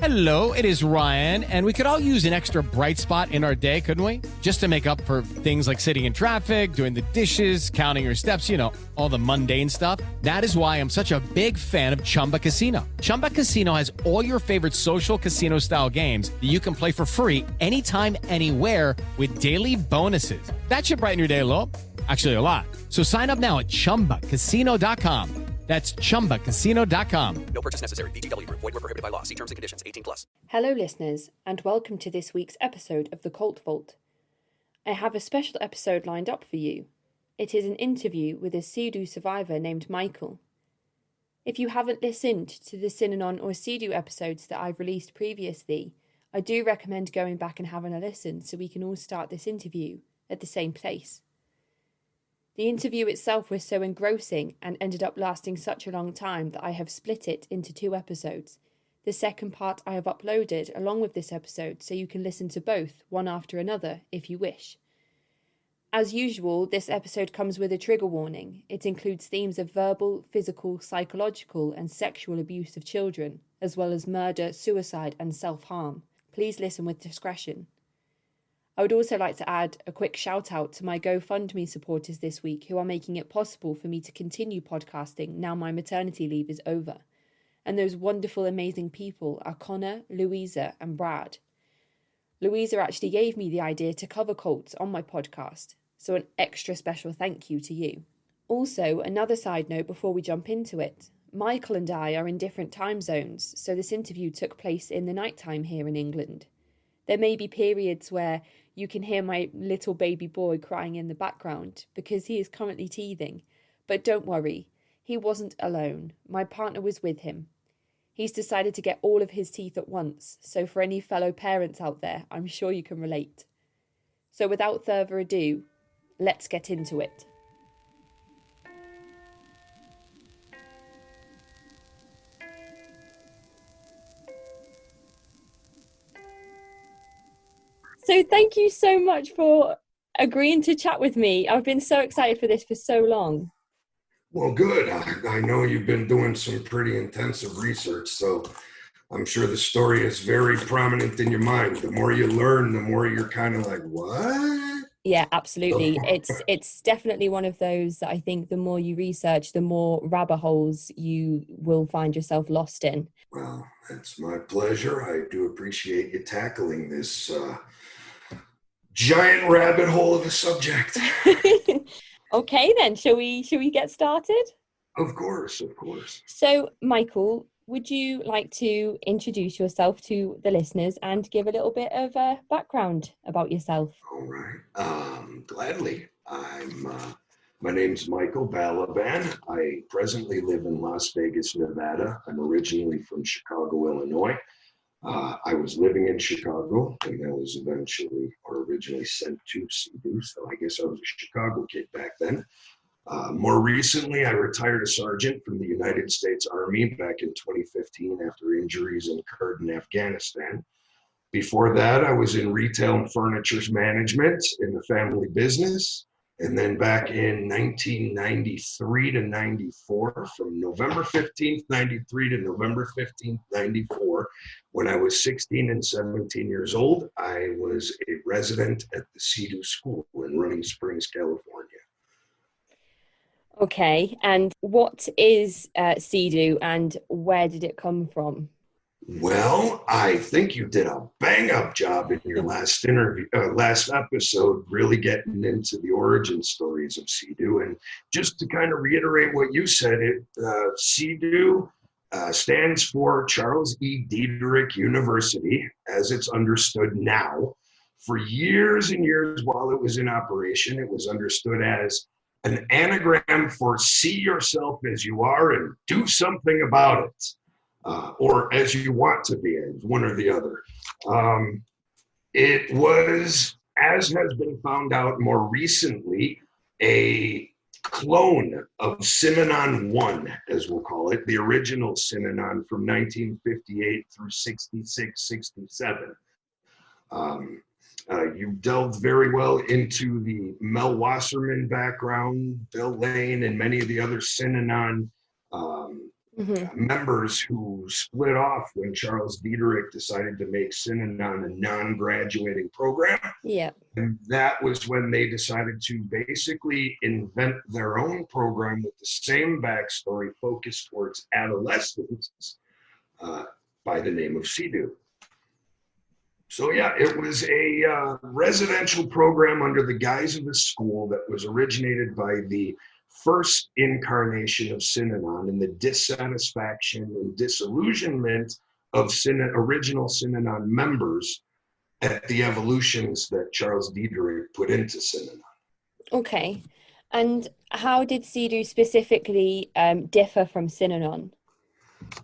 Hello, it is Ryan, and we could all use an extra bright spot in our day, couldn't we? Just to make up for things like sitting in traffic, doing the dishes, counting your steps, all the mundane stuff. That is why I'm such a big fan of Chumba Casino. Chumba Casino has all your favorite social casino-style games that you can play for free anytime, anywhere with daily bonuses. That should brighten your day a little. Actually, a lot. So sign up now at ChumbaCasino.com. That's ChumbaCasino.com. No purchase necessary. VGW Group. Void where prohibited by law. See terms and conditions. 18+. Hello, listeners, and welcome to this week's episode of The Cult Vault. I have a special episode lined up for you. It is an interview with a CEDU survivor named Michael. If you haven't listened to the Synanon or CEDU episodes that I've released previously, I do recommend going back and having a listen so we can all start this interview at the same place. The interview itself was so engrossing and ended up lasting such a long time that I have split it into 2 episodes. The second part I have uploaded along with this episode so you can listen to both, one after another, if you wish. As usual, this episode comes with a trigger warning. It includes themes of verbal, physical, psychological and sexual abuse of children, as well as murder, suicide and self-harm. Please listen with discretion. I would also like to add a quick shout out to my GoFundMe supporters this week who are making it possible for me to continue podcasting now my maternity leave is over. And those wonderful, amazing people are Connor, Louisa and Brad. Louisa actually gave me the idea to cover cults on my podcast, so an extra special thank you to you. Also, another side note before we jump into it, Michael and I are in different time zones, so this interview took place in the nighttime here in England. There may be periods where you can hear my little baby boy crying in the background because he is currently teething. But don't worry, he wasn't alone. My partner was with him. He's decided to get all of his teeth at once, so for any fellow parents out there, I'm sure you can relate. So without further ado, let's get into it. So thank you so much for agreeing to chat with me. I've been so excited for this for so long. Well, good. I know you've been doing some pretty intensive research, so I'm sure the story is very prominent in your mind. The more you learn, the more you're kind of like, what? Yeah, absolutely. It's definitely one of those that I think the more you research, the more rabbit holes you will find yourself lost in. Well, it's my pleasure. I do appreciate you tackling this giant rabbit hole of a subject. Okay, then, shall we get started? Of course. So, Michael, would you like to introduce yourself to the listeners and give a little bit of a background about yourself? All right. Gladly. My name's Michael Balaban. I presently live in Las Vegas, Nevada. I'm originally from Chicago, Illinois. I was living in Chicago, and I was originally sent to CEDU, so I guess I was a Chicago kid back then. More recently, I retired a sergeant from the United States Army back in 2015 after injuries incurred in Afghanistan. Before that, I was in retail and furniture management in the family business. And then back in 1993 to 94, from November 15th, 93 to November 15th, 94, when I was 16 and 17 years old, I was a resident at the CEDU school in Running Springs, California. Okay, and what is CEDU and where did it come from? Well, I think you did a bang-up job in your last episode, really getting into the origin stories of CEDU. And just to kind of reiterate what you said, CEDU stands for Charles E. Diederich University, as it's understood now. For years and years while it was in operation, it was understood as an anagram for see yourself as you are and do something about it. Or as you want to be, one or the other. It was, as has been found out more recently, a clone of Synanon 1, as we'll call it, the original Synanon from 1958 through 66, 67. You delved very well into the Mel Wasserman background, Bill Lane, and many of the other Synanon Hmm. members who split off when Charles Diederich decided to make Synanon a non-graduating program. Yeah. And that was when they decided to basically invent their own program with the same backstory focused towards adolescents uh, by the name of CEDU. So yeah, it was a residential program under the guise of a school that was originated by the first incarnation of Synanon and the dissatisfaction and disillusionment of original Synanon members at the evolutions that Charles Diederich put into Synanon. Okay. And how did CEDU specifically differ from Synanon?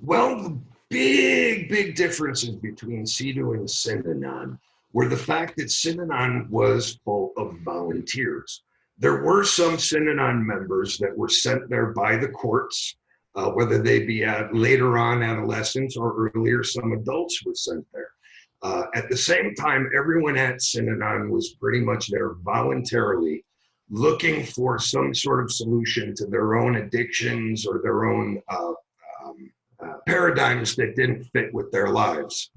Well, the big differences between CEDU and Synanon were the fact that Synanon was full of volunteers. There were some Synanon members that were sent there by the courts, whether they be later on adolescents or earlier, some adults were sent there. At the same time, everyone at Synanon was pretty much there voluntarily, looking for some sort of solution to their own addictions or their own paradigms that didn't fit with their lives.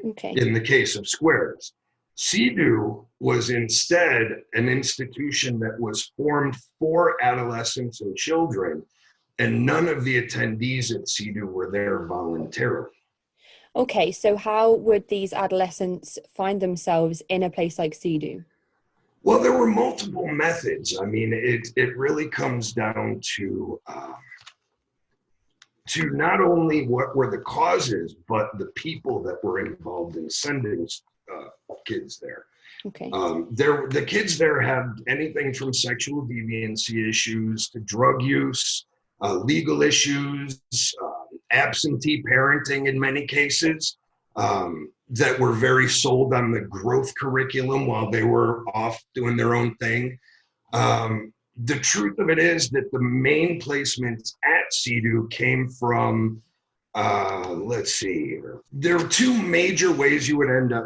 Okay. In the case of Squares, CEDU was instead an institution that was formed for adolescents and children, and none of the attendees at CEDU were there voluntarily. Okay, so how would these adolescents find themselves in a place like CEDU? Well, there were multiple methods. I mean, it really comes down to not only what were the causes, but the people that were involved in sending kids there. Okay. The kids there had anything from sexual deviancy issues to drug use, legal issues, absentee parenting in many cases, that were very sold on the growth curriculum while they were off doing their own thing. The truth of it is that the main placements at CEDU came from, let's see, there are three major ways you would end up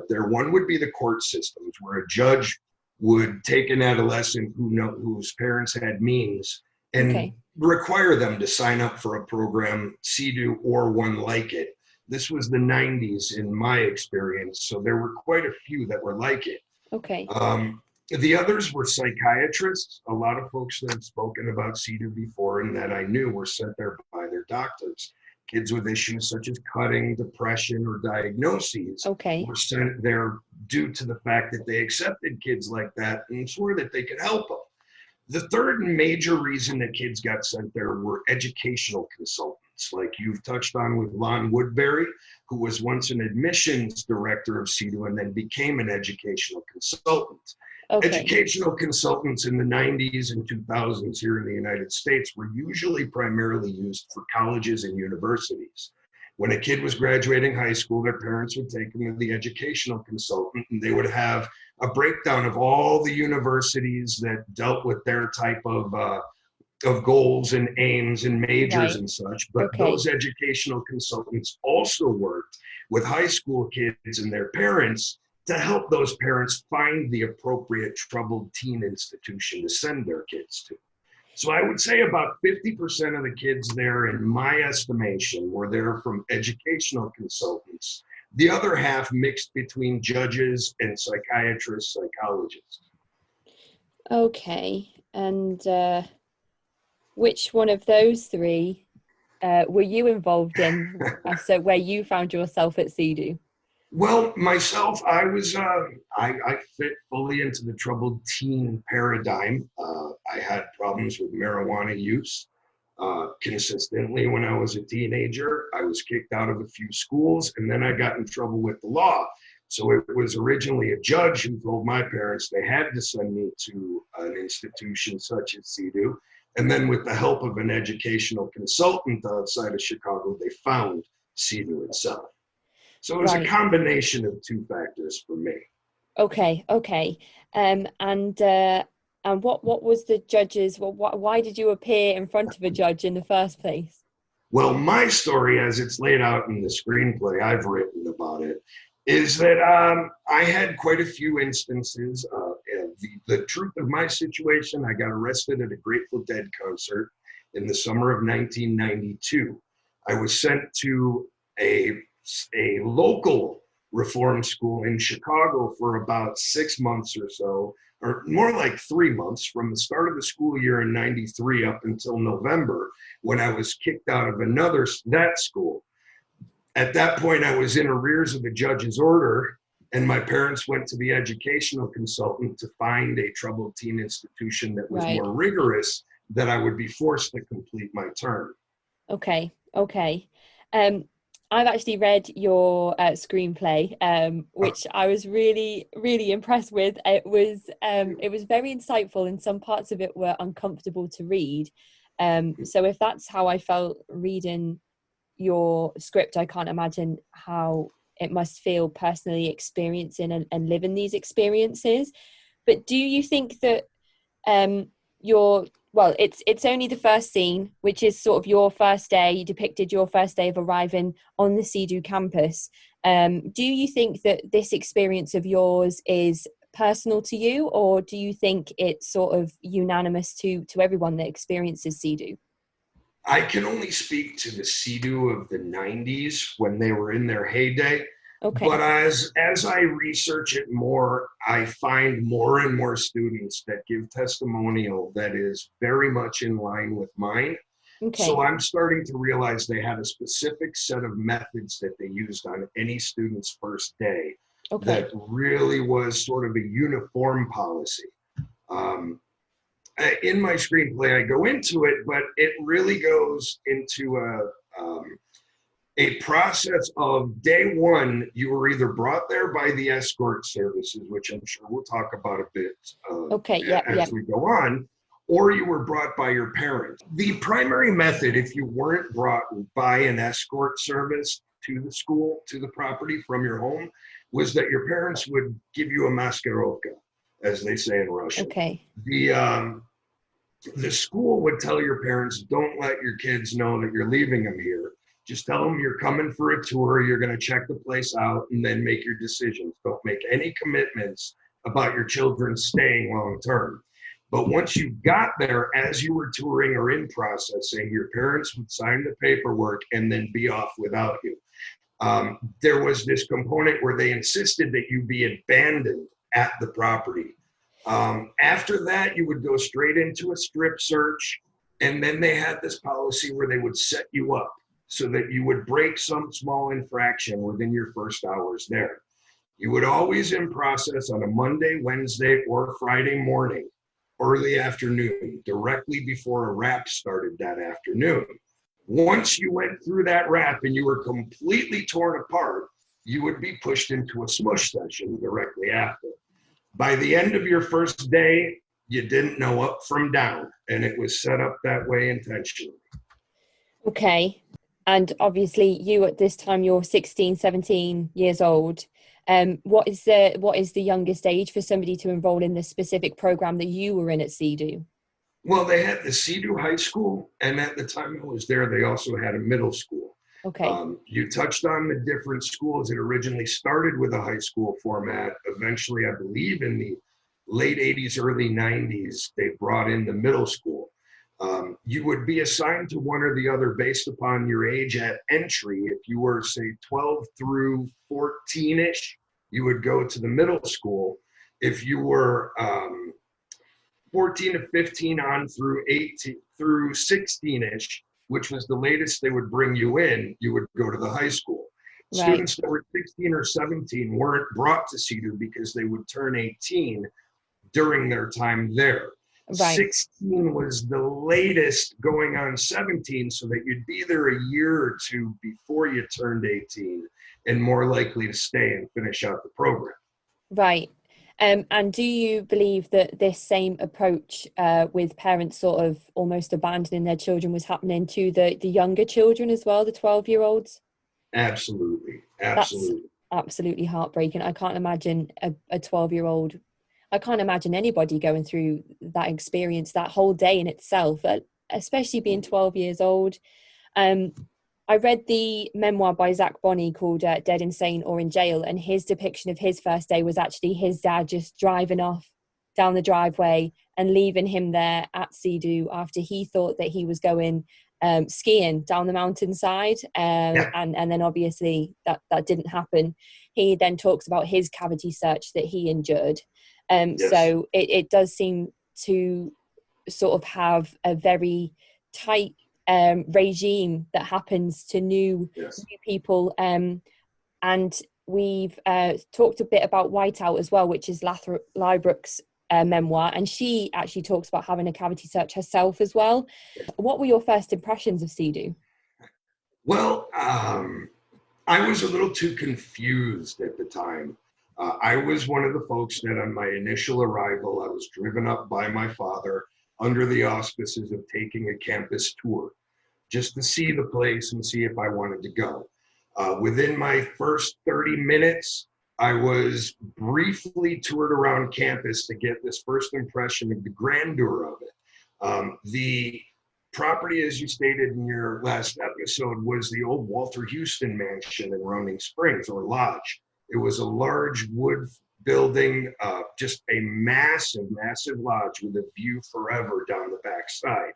there. One would be the court systems, where a judge would take an adolescent whose parents had means and require them to sign up for a program, CEDU or one like it. This was the 90s in my experience, so there were quite a few that were like it. Okay. The others were psychiatrists. A lot of folks that have spoken about CEDU before and that I knew were sent there by their doctors. Kids with issues such as cutting, depression, or diagnoses were sent there due to the fact that they accepted kids like that and swore that they could help them. The third major reason that kids got sent there were educational consultants, like you've touched on with Lon Woodbury, who was once an admissions director of CEDU and then became an educational consultant. Educational consultants in the 90s and 2000s here in the United States were usually primarily used for colleges and universities. When a kid was graduating high school, their parents would take them to the educational consultant and they would have a breakdown of all the universities that dealt with their type of goals and aims and majors and such. But those educational consultants also worked with high school kids and their parents to help those parents find the appropriate troubled teen institution to send their kids to. So I would say about 50% of the kids there, in my estimation, were there from educational consultants. The other half mixed between judges and psychiatrists, psychologists. Okay. And which one of those three were you involved in? So where you found yourself at CEDU? Well, myself, I was, I fit fully into the troubled teen paradigm. I had problems with marijuana use consistently when I was a teenager. I was kicked out of a few schools, and then I got in trouble with the law. So it was originally a judge who told my parents they had to send me to an institution such as CEDU. And then with the help of an educational consultant outside of Chicago, they found CEDU itself. So it was a combination of two factors for me. Okay. And what was the judge's? Why did you appear in front of a judge in the first place? Well, my story, as it's laid out in the screenplay I've written about it, is that I had quite a few instances. The truth of my situation, I got arrested at a Grateful Dead concert in the summer of 1992. I was sent to a local reform school in Chicago for about 6 months or so, or more like 3 months, from the start of the school year in 93 up until November, when I was kicked out of that school. At that point, I was in arrears of a judge's order, and my parents went to the educational consultant to find a troubled teen institution that was more rigorous, that I would be forced to complete my term. Okay. I've actually read your screenplay, which I was really, really impressed with. It was very insightful, and some parts of it were uncomfortable to read. So if that's how I felt reading your script, I can't imagine how it must feel personally experiencing and living these experiences. But do you think that it's only the first scene, which is sort of your first day, you depicted your first day of arriving on the CEDU campus. Do you think that this experience of yours is personal to you, or do you think it's sort of unanimous to everyone that experiences CEDU? I can only speak to the CEDU of the 90s when they were in their heyday. Okay. But as I research it more, I find more and more students that give testimonial that is very much in line with mine. Okay. So I'm starting to realize they had a specific set of methods that they used on any student's first day. Okay. That really was sort of a uniform policy. In my screenplay, I go into it, but it really goes into a process of day one. You were either brought there by the escort services, which I'm sure we'll talk about a bit as we go on, or you were brought by your parents. The primary method, if you weren't brought by an escort service to the school, to the property from your home, was that your parents would give you a maskirovka, as they say in Russian. Okay. The school would tell your parents, don't let your kids know that you're leaving them here. Just tell them you're coming for a tour, you're going to check the place out, and then make your decisions. Don't make any commitments about your children staying long term. But once you got there, as you were touring or in processing, your parents would sign the paperwork and then be off without you. There was this component where they insisted that you be abandoned at the property. After that, you would go straight into a strip search, and then they had this policy where they would set you up so that you would break some small infraction within your first hours there. You would always in process on a Monday, Wednesday, or Friday morning, early afternoon, directly before a rap started that afternoon. Once you went through that rap and you were completely torn apart, you would be pushed into a smush session directly after. By the end of your first day, you didn't know up from down, and it was set up that way intentionally. Okay. And obviously you at this time, you're 16, 17 years old. What is the youngest age for somebody to enroll in the specific program that you were in at CEDU? Well, they had the CEDU high school, and at the time I was there, they also had a middle school. Okay. You touched on the different schools. It originally started with a high school format. Eventually, I believe in the late 80s, early 90s, they brought in the middle school. You would be assigned to one or the other based upon your age at entry. If you were, say, 12 through 14-ish, you would go to the middle school. If you were 14 to 15 on through 18 through 16-ish, which was the latest they would bring you in, you would go to the high school. Right. Students that were 16 or 17 weren't brought to CEDU because they would turn 18 during their time there. Right. 16 was the latest, going on 17, so that you'd be there a year or two before you turned 18 and more likely to stay and finish out the program. Right. And do you believe that this same approach with parents sort of almost abandoning their children was happening to the younger children as well, the 12-year-olds? Absolutely. Absolutely. That's absolutely heartbreaking. I can't imagine a 12-year-old. I can't imagine anybody going through that experience, that whole day in itself, especially being 12 years old. I read the memoir by Zach Bonney called Dead Insane or in Jail, and his depiction of his first day was actually his dad just driving off down the driveway and leaving him there at CEDU after he thought that he was going skiing down the mountainside. And then obviously that didn't happen. He then talks about his cavity search that he endured. So it does seem to sort of have a very tight regime that happens to new people. And we've talked a bit about Whiteout as well, which is Lybrook's memoir, and she actually talks about having a cavity search herself as well. What were your first impressions of CEDU? Well, I was a little too confused at the time. I was one of the folks that on my initial arrival, I was driven up by my father under the auspices of taking a campus tour, just to see the place and see if I wanted to go. Within my first 30 minutes, I was briefly toured around campus to get this first impression of the grandeur of it. The property, as you stated in your last episode, was the old Walter Houston mansion in Rounding Springs, or lodge. It was a large wood building, just a massive, massive lodge with a view forever down the backside.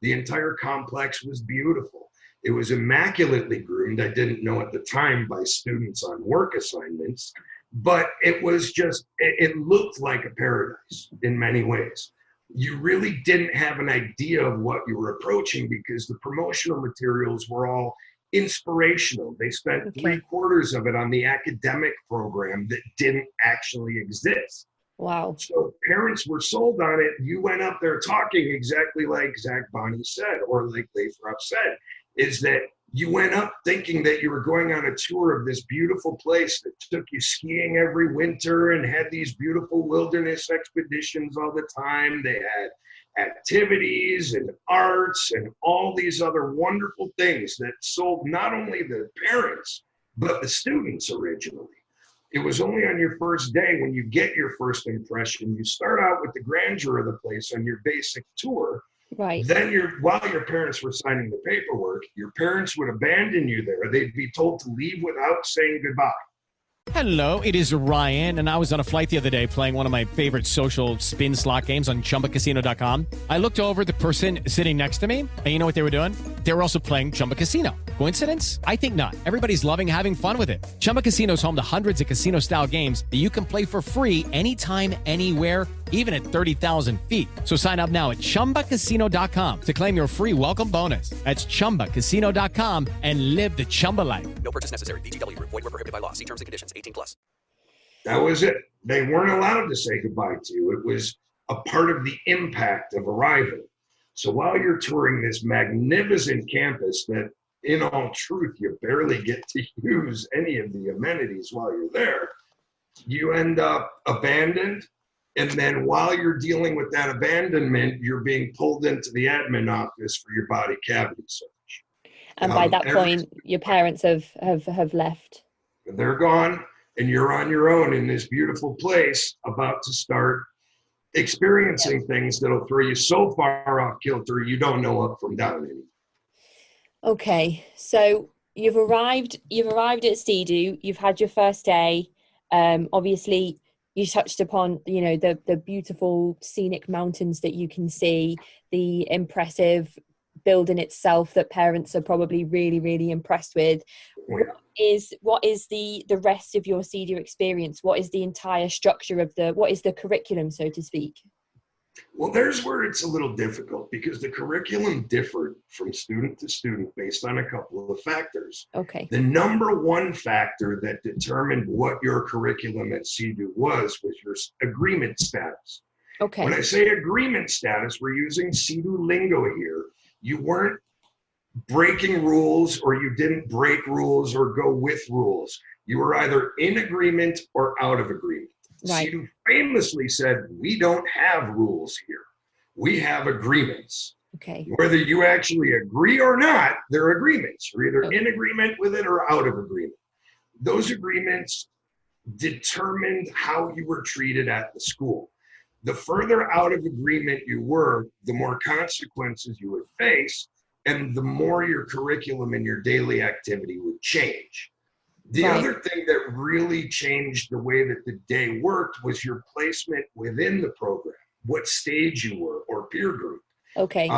The entire complex was beautiful. It was immaculately groomed. I didn't know at the time by students on work assignments, but it was just, it looked like a paradise in many ways. You really didn't have an idea of what you were approaching because the promotional materials were all inspirational. They spent 3/4 of it on the academic program that didn't actually exist. Wow. So parents were sold on it. You went up there talking exactly like Zach Bonney said, or like Lathrop said, is that you went up thinking that you were going on a tour of this beautiful place that took you skiing every winter and had these beautiful wilderness expeditions all the time. They had activities and arts and all these other wonderful things that sold not only the parents, but the students originally. It was only on your first day when you get your first impression, you start out with the grandeur of the place on your basic tour. Right. Then while your parents were signing the paperwork, your parents would abandon you there. They'd be told to leave without saying goodbye. Hello, it is Ryan, and I was on a flight the other day playing one of my favorite social spin slot games on ChumbaCasino.com. I looked over at the person sitting next to me, and you know what they were doing? They were also playing Chumba Casino. Coincidence? I think not. Everybody's loving having fun with it. Chumba Casino is home to hundreds of casino-style games that you can play for free anytime, anywhere, even at 30,000 feet. So sign up now at ChumbaCasino.com to claim your free welcome bonus. That's ChumbaCasino.com and live the Chumba life. No purchase necessary. VGW Group. Void where prohibited by law. See terms and conditions. 18+. That was it. They weren't allowed to say goodbye to you. It was a part of the impact of arrival. So while you're touring this magnificent campus that, in all truth, you barely get to use any of the amenities while you're there, you end up abandoned. And then while you're dealing with that abandonment, you're being pulled into the admin office for your body cavity search. And by that point, your parents have left. They're gone, and you're on your own in this beautiful place about to start experiencing things that'll throw you so far off kilter you don't know up from down anymore. Okay, so you've arrived at CEDU, you've had your first day. Obviously, you touched upon, the beautiful scenic mountains that you can see, the impressive building itself that parents are probably really, really impressed with. Yeah. What is the rest of your CEDU experience? What is the entire structure of what is the curriculum, so to speak? Well, there's where it's a little difficult because the curriculum differed from student to student based on a couple of factors. Okay. The number one factor that determined what your curriculum at CEDU was your agreement status. Okay. When I say agreement status, we're using CEDU lingo here. You weren't breaking rules, or you didn't break rules or go with rules. You were either in agreement or out of agreement. Right. CEDU famously said, we don't have rules here. We have agreements. Okay. Whether you actually agree or not, they're agreements. You're either in agreement with it or out of agreement. Those agreements determined how you were treated at the school. The further out of agreement you were, the more consequences you would face, and the more your curriculum and your daily activity would change. The other thing that really changed the way that the day worked was your placement within the program. what stage you were or peer group. Okay.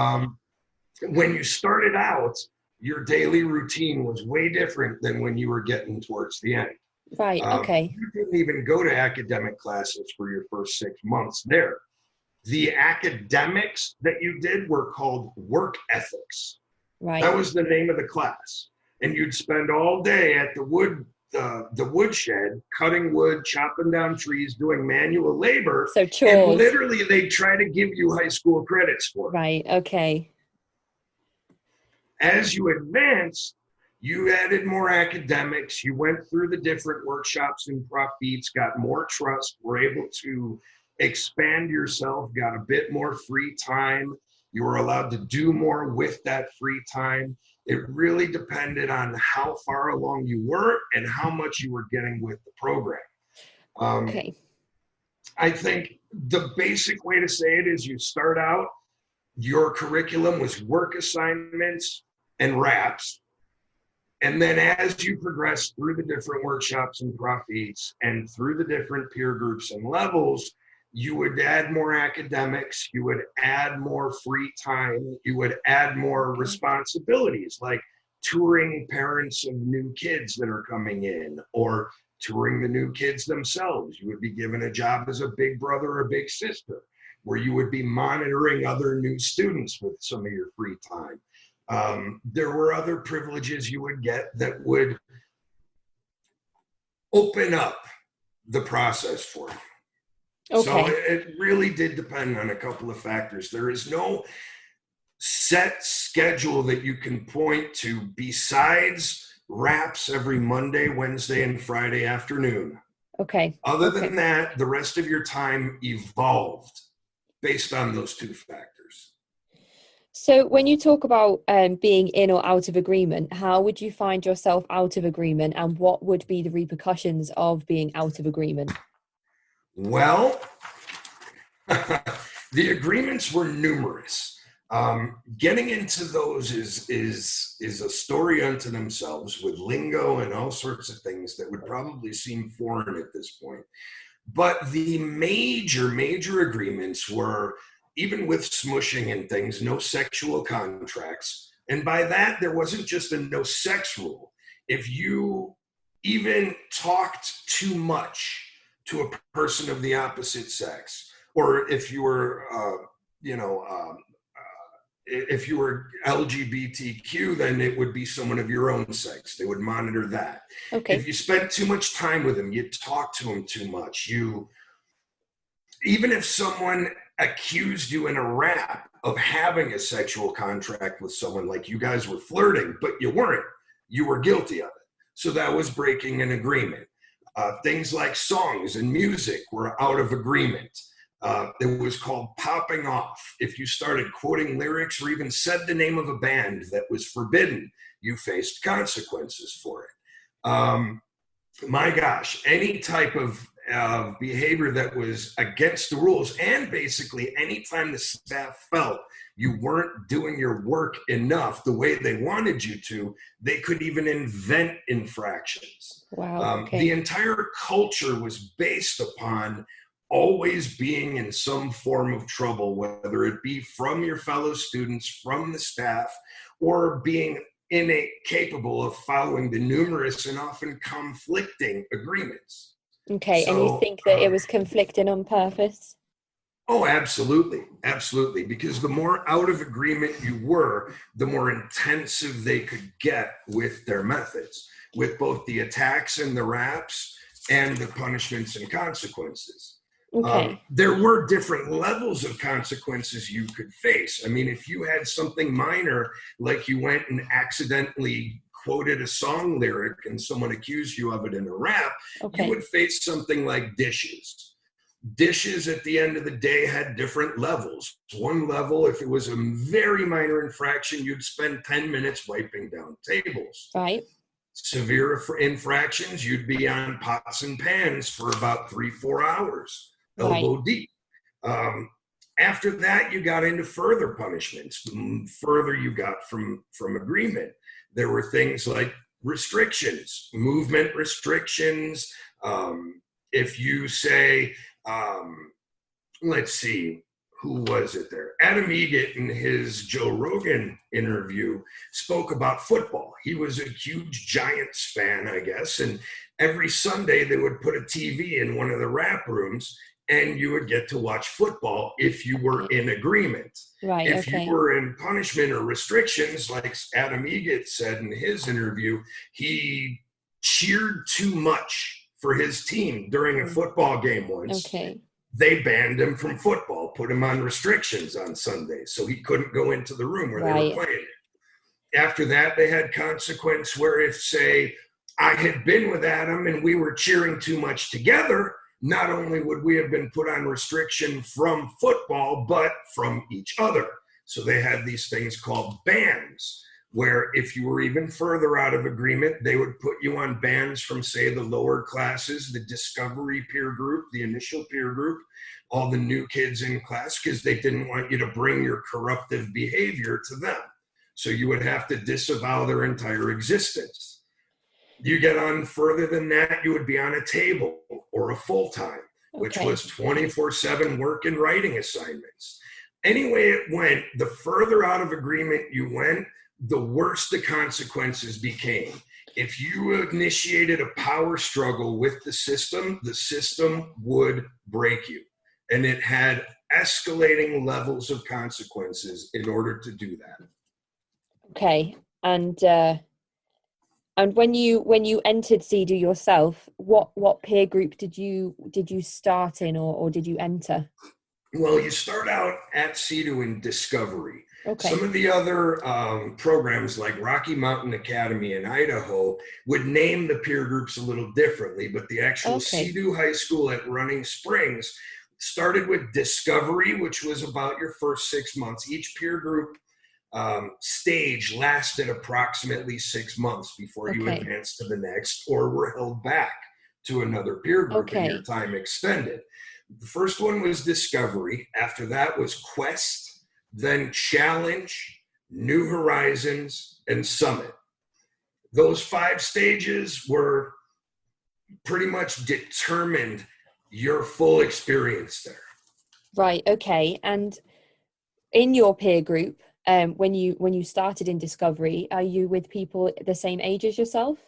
When you started out, your daily routine was way different than when you were getting towards the end. Right. Okay. You didn't even go to academic classes for your first 6 months there. The academics that you did were called work ethics. Right. That was the name of the class. And you'd spend all day at the woodshed, cutting wood, chopping down trees, doing manual labor. So chores. And literally they try to give you high school credits for it. Right. Okay. As you advanced, you added more academics. You went through the different workshops and prop beats, got more trust, were able to expand yourself, got a bit more free time. You were allowed to do more with that free time. It really depended on how far along you were and how much you were getting with the program. Okay. I think the basic way to say it is you start out, your curriculum was work assignments and raps. And then as you progress through the different workshops and prop beats and through the different peer groups and levels, you would add more academics, you would add more free time, you would add more responsibilities like touring parents of new kids that are coming in or touring the new kids themselves. You would be given a job as a big brother or big sister where you would be monitoring other new students with some of your free time. There were other privileges you would get that would open up the process for you. Okay. So it really did depend on a couple of factors. There is no set schedule that you can point to besides raps every Monday, Wednesday, and Friday afternoon. Okay. Other than that, the rest of your time evolved based on those two factors. So when you talk about being in or out of agreement, how would you find yourself out of agreement, and what would be the repercussions of being out of agreement? Well, the agreements were numerous. Getting into those is a story unto themselves with lingo and all sorts of things that would probably seem foreign at this point. But the major agreements were, even with smushing and things, no sexual contracts. And by that, there wasn't just a no sex rule. If you even talked too much to a person of the opposite sex, or if you were, if you were LGBTQ, then it would be someone of your own sex. They would monitor that. Okay. If you spent too much time with them, you talked to them too much. Even if someone accused you in a rap of having a sexual contract with someone, like you guys were flirting, but you weren't, you were guilty of it. So that was breaking an agreement. Things like songs and music were out of agreement. It was called popping off. If you started quoting lyrics or even said the name of a band that was forbidden, you faced consequences for it. My gosh, any type of behavior that was against the rules, and basically anytime the staff felt you weren't doing your work enough the way they wanted you to, they could even invent infractions. Wow. Okay. The entire culture was based upon always being in some form of trouble, whether it be from your fellow students, from the staff, or being incapable of following the numerous and often conflicting agreements. Okay. So, and you think that it was conflicting on purpose? Oh, absolutely. Absolutely. Because the more out of agreement you were, the more intensive they could get with their methods, with both the attacks and the raps and the punishments and consequences. Okay. There were different levels of consequences you could face. I mean, if you had something minor, like you went and accidentally quoted a song lyric and someone accused you of it in a rap, Okay. you would face something like dishes. Dishes at the end of the day had different levels. One level, if it was a very minor infraction, you'd spend 10 minutes wiping down tables. Right. Severe infractions, you'd be on pots and pans for about 3-4 hours, elbow deep. After that, you got into further punishments. The further you got from agreement, there were things like restrictions, movement restrictions. If you say, let's see, who was it there? Adam Egget in his Joe Rogan interview spoke about football. He was a huge Giants fan, I guess. And every Sunday they would put a TV in one of the rap rooms and you would get to watch football if you were in agreement. Right. If Okay. you were in punishment or restrictions, like Adam Egget said in his interview, he cheered too much for his team during a football game once. Okay. They banned him from football, put him on restrictions on Sundays, so he couldn't go into the room where they Right. were playing it. After that, they had consequence where if, say, I had been with Adam and we were cheering too much together, not only would we have been put on restriction from football, but from each other. So they had these things called bans, where if you were even further out of agreement, they would put you on bans from, say, the lower classes, the discovery peer group, the initial peer group, all the new kids in class, because they didn't want you to bring your corruptive behavior to them. So you would have to disavow their entire existence. You get on further than that, you would be on a table or a full-time, which Okay. was 24/7 work and writing assignments. Anyway it went, the further out of agreement you went, the worse the consequences became. If you initiated a power struggle with the system would break you. And it had escalating levels of consequences in order to do that. Okay. And when you entered CEDU yourself, what peer group did you start in or did you enter? Well, you start out at CEDU in Discovery. Okay. Some of the other programs like Rocky Mountain Academy in Idaho would name the peer groups a little differently, but the actual Okay. CEDU High School at Running Springs started with Discovery, which was about your first 6 months. Each peer group stage lasted approximately 6 months before you Okay. advanced to the next or were held back to another peer group and Okay. your time extended. The first one was Discovery. After that was Quest, then Challenge, New Horizons, and Summit. Those 5 stages were pretty much determined your full experience there. Right. Okay. And in your peer group, when you started in Discovery, are you with people the same age as yourself?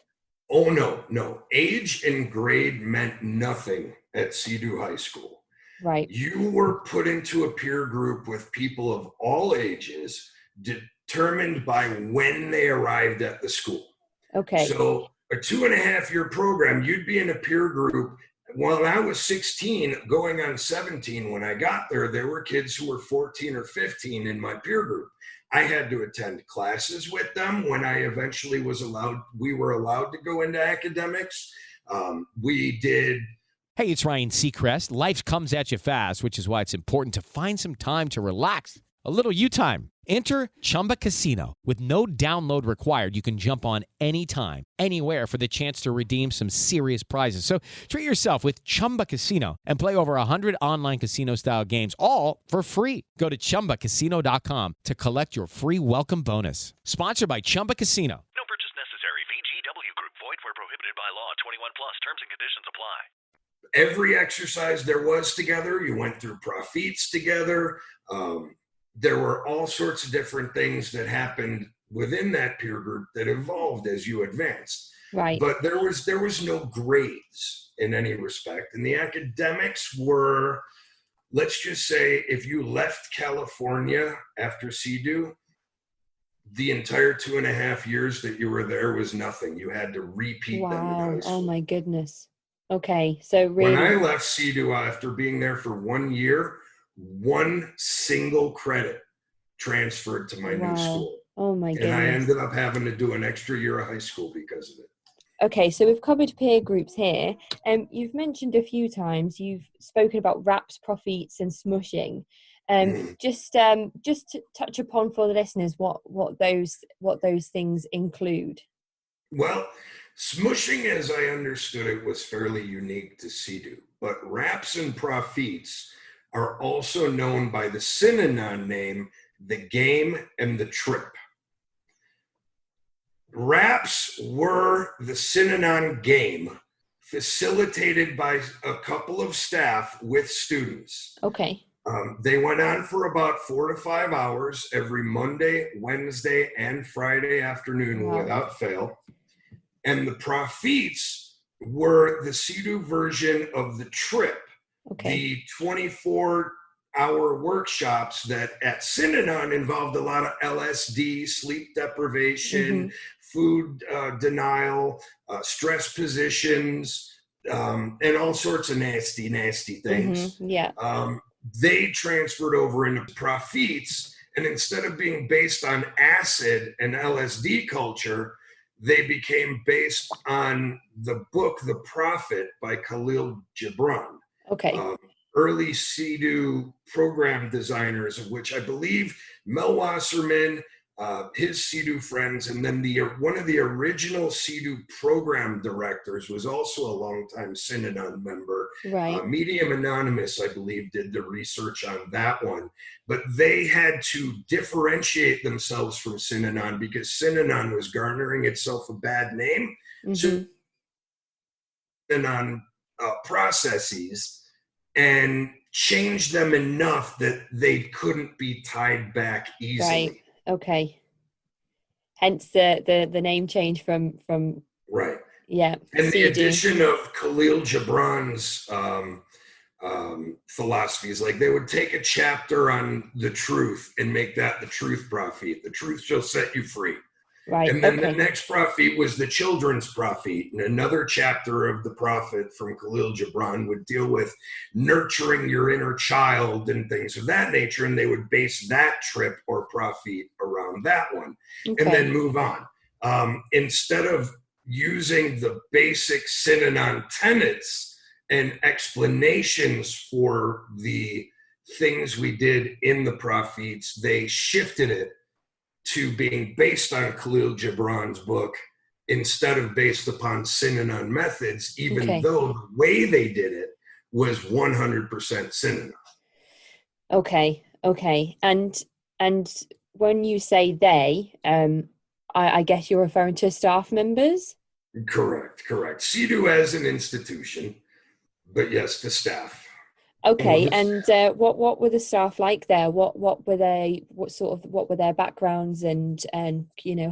Oh, no. Age and grade meant nothing at CEDU High School. Right. You were put into a peer group with people of all ages, determined by when they arrived at the school. Okay. So a 2.5-year program, you'd be in a peer group. When I was 16, going on 17, when I got there were kids who were 14 or 15 in my peer group. I had to attend classes with them when I eventually we were allowed to go into academics. We did. Hey, it's Ryan Seacrest. Life comes at you fast, which is why it's important to find some time to relax. A little you time. Enter Chumba Casino. With no download required, you can jump on anytime, anywhere for the chance to redeem some serious prizes. So treat yourself with Chumba Casino and play over 100 online casino-style games, all for free. Go to ChumbaCasino.com to collect your free welcome bonus. Sponsored by Chumba Casino. No purchase necessary. VGW Group. Void where prohibited by law. 21 plus. Terms and conditions apply. Every exercise there was together, you went through profits together. There were all sorts of different things that happened within that peer group that evolved as you advanced. Right. But there was no grades in any respect. And the academics were, let's just say, if you left California after CEDU, the entire 2.5 years that you were there was nothing. You had to repeat them in Wow. high school. Oh my goodness. Okay. So really. When I left CEDU after being there for 1 year, 1 single credit transferred to my new school. Oh my And I goodness. ended up having to do an extra year of high school because of it. Okay, so we've covered peer groups here. You've mentioned a few times, you've spoken about wraps, profits, and smushing. Just to touch upon for the listeners what those things include. Well, smushing, as I understood it, was fairly unique to CEDU, but wraps and profits are also known by the synonym name, the game and the trip. Wraps were the synonym game facilitated by a couple of staff with students. Okay. They went on for about 4 to 5 hours every Monday, Wednesday, and Friday afternoon Wow. without fail. And the Prophets were the CEDU version of the trip, Okay. the 24-hour workshops that at Synanon involved a lot of LSD, sleep deprivation, food denial, stress positions, and all sorts of nasty, nasty things. Yeah. They transferred over into Prophets, and instead of being based on acid and LSD culture, they became based on the book The Prophet by Khalil Gibran. Okay. Early CEDU program designers, of which I believe Mel Wasserman, his CEDU friends, and then one of the original CEDU program directors was also a longtime Synanon member. Right. Medium Anonymous, I believe, did the research on that one. But they had to differentiate themselves from Synanon because Synanon was garnering itself a bad name. So Synanon processes and changed them enough that they couldn't be tied back easily. Right. Okay. Hence the name change from Right. yeah. And the CEDU. addition of Khalil Gibran's philosophies, like they would take a chapter on the truth and make that the truth prophet. The truth shall set you free. Right. And then okay. the next prophet was the children's prophet. And another chapter of the prophet from Khalil Gibran would deal with nurturing your inner child and things of that nature. And they would base that trip or prophet around that one Okay. and then move on. Instead of using the basic Synanon tenets and explanations for the things we did in the prophets, they shifted it to being based on Khalil Gibran's book instead of based upon Synanon methods, even Okay. though the way they did it was 100% Synanon. Okay. Okay. And when you say they, I guess you're referring to staff members? Correct. CEDU as an institution, but yes, the staff. Okay, Well, and what were the staff like there? What were they? What were their backgrounds, and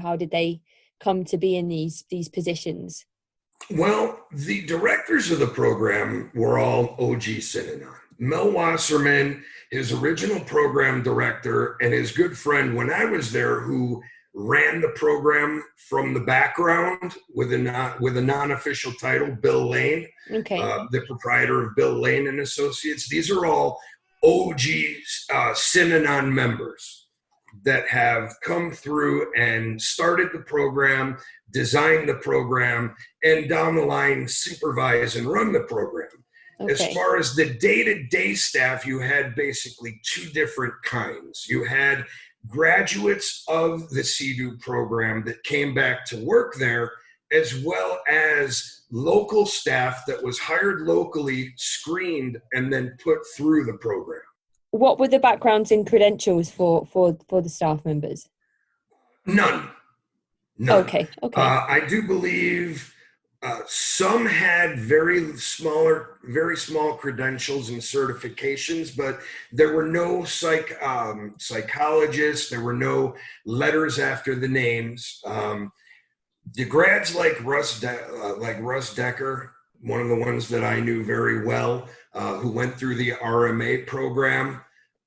how did they come to be in these positions? Well, the directors of the program were all OG Synanon. Mel Wasserman, his original program director, and his good friend when I was there, who ran the program from the background with a non-official title, Bill Lane, Okay. the proprietor of Bill Lane and Associates. These are all OG Synanon members that have come through and started the program, designed the program, and down the line supervise and run the program. Okay. As far as the day-to-day staff, you had basically two different kinds. You had graduates of the CEDU program that came back to work there, as well as local staff that was hired locally, screened, and then put through the program. What were the backgrounds and credentials for the staff members? None. Okay. I do believe some had very small credentials and certifications, but there were no psychologists. There were no letters after the names. The grads like Russ Decker, one of the ones that I knew very well, who went through the RMA program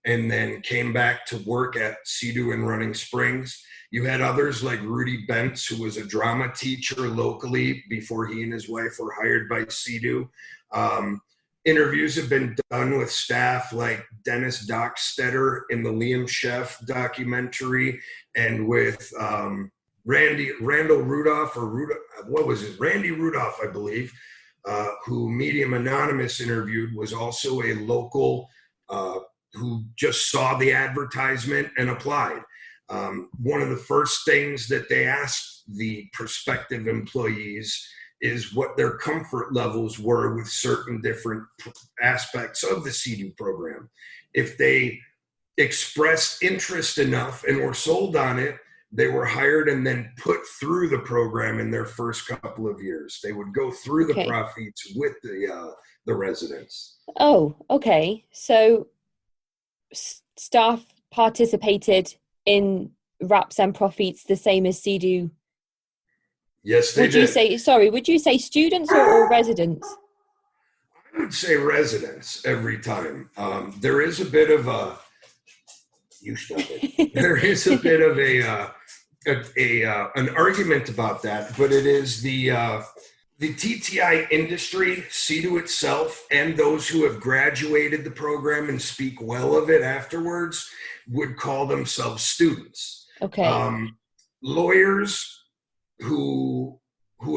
and then came back to work at CEDU in Running Springs. You had others like Rudy Bentz, who was a drama teacher locally before he and his wife were hired by CEDU. Interviews have been done with staff like Dennis Dockstetter in the Liam Sheff documentary, and with Randy Rudolph, Randy Rudolph, I believe, who Medium Anonymous interviewed, was also a local who just saw the advertisement and applied. One of the first things that they asked the prospective employees is what their comfort levels were with certain different aspects of the CEDU program. If they expressed interest enough and were sold on it, they were hired and then put through the program in their first couple of years. They would go through the Okay. prophets with the residents. Oh, okay. So staff participated in RAPs and Profits the same as CEDU? Yes, they Would did. would you say students or residents? I would say residents every time. There is a bit of a, you stop it. There is a bit of an argument about that, but it is the TTI industry, CEDU itself, and those who have graduated the program and speak well of it afterwards would call themselves students. Okay. Lawyers who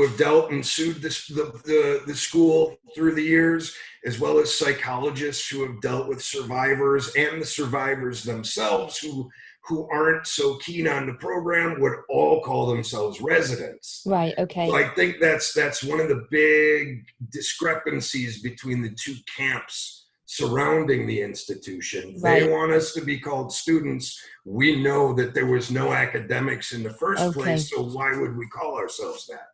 have dealt and sued the school through the years, as well as psychologists who have dealt with survivors and the survivors themselves who aren't so keen on the program, would all call themselves residents. Right, okay. So I think that's one of the big discrepancies between the two camps surrounding the institution. Right. They want us to be called students. We know that there was no academics in the first place, so why would we call ourselves that?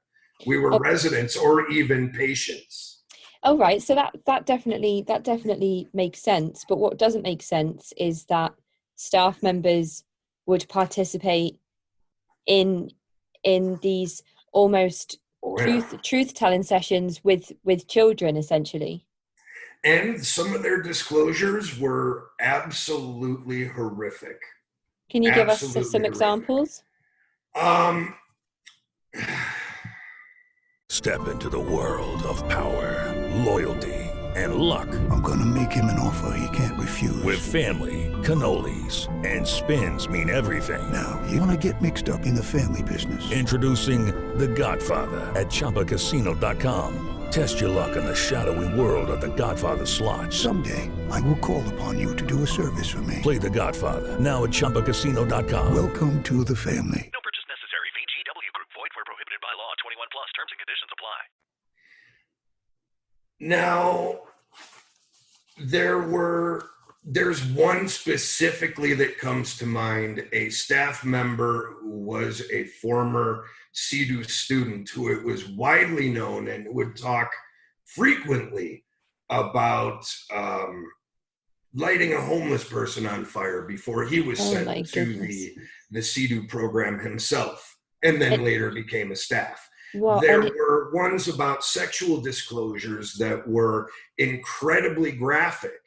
We were residents or even patients. Oh, right. So that definitely makes sense. But what doesn't make sense is that staff members would participate in these almost truth-telling sessions with children, essentially. And some of their disclosures were absolutely horrific. Can you give us some examples? Step into the world of power, loyalty, and luck. I'm gonna make him an offer he can't refuse. With family, cannolis, and spins mean everything. Now, you wanna get mixed up in the family business. Introducing The Godfather at ChumbaCasino.com. Test your luck in the shadowy world of The Godfather slot. Someday, I will call upon you to do a service for me. Play The Godfather now at ChumbaCasino.com. Welcome to the family. No purchase necessary. VGW Group. Void where prohibited by law. 21 plus. Terms and conditions apply. Now, there's one specifically that comes to mind, a staff member who was a former CEDU student who it was widely known and would talk frequently about lighting a homeless person on fire before he was sent to the CEDU program himself, and then later became a staff. There were ones about sexual disclosures that were incredibly graphic,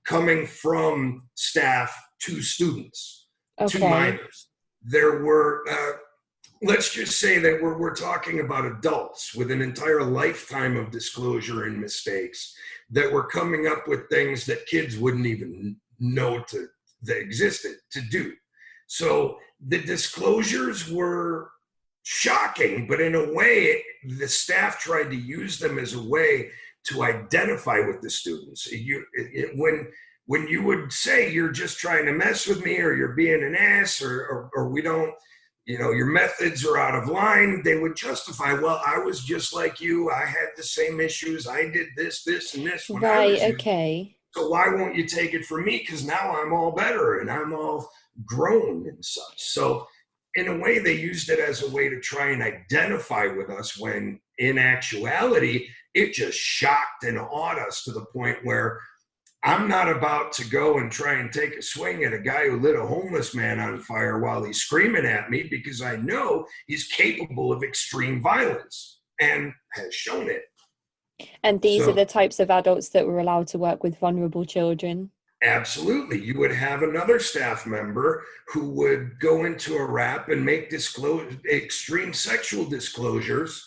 coming from staff to students, to minors. There were, let's just say that we're talking about adults with an entire lifetime of disclosure and mistakes that were coming up with things that kids wouldn't even know that existed to do. So the disclosures were shocking, but in a way, the staff tried to use them as a way to identify with the students. When you would say you're just trying to mess with me, or you're being an ass, or we don't, your methods are out of line, they would justify, well, I was just like you. I had the same issues. I did this, and this. When I was you. So why won't you take it from me? Because now I'm all better and I'm all grown and such. So in a way, they used it as a way to try and identify with us, when in actuality, it just shocked and awed us to the point where I'm not about to go and try and take a swing at a guy who lit a homeless man on fire while he's screaming at me, because I know he's capable of extreme violence and has shown it. And these are the types of adults that were allowed to work with vulnerable children? Absolutely. You would have another staff member who would go into a rap and make extreme sexual disclosures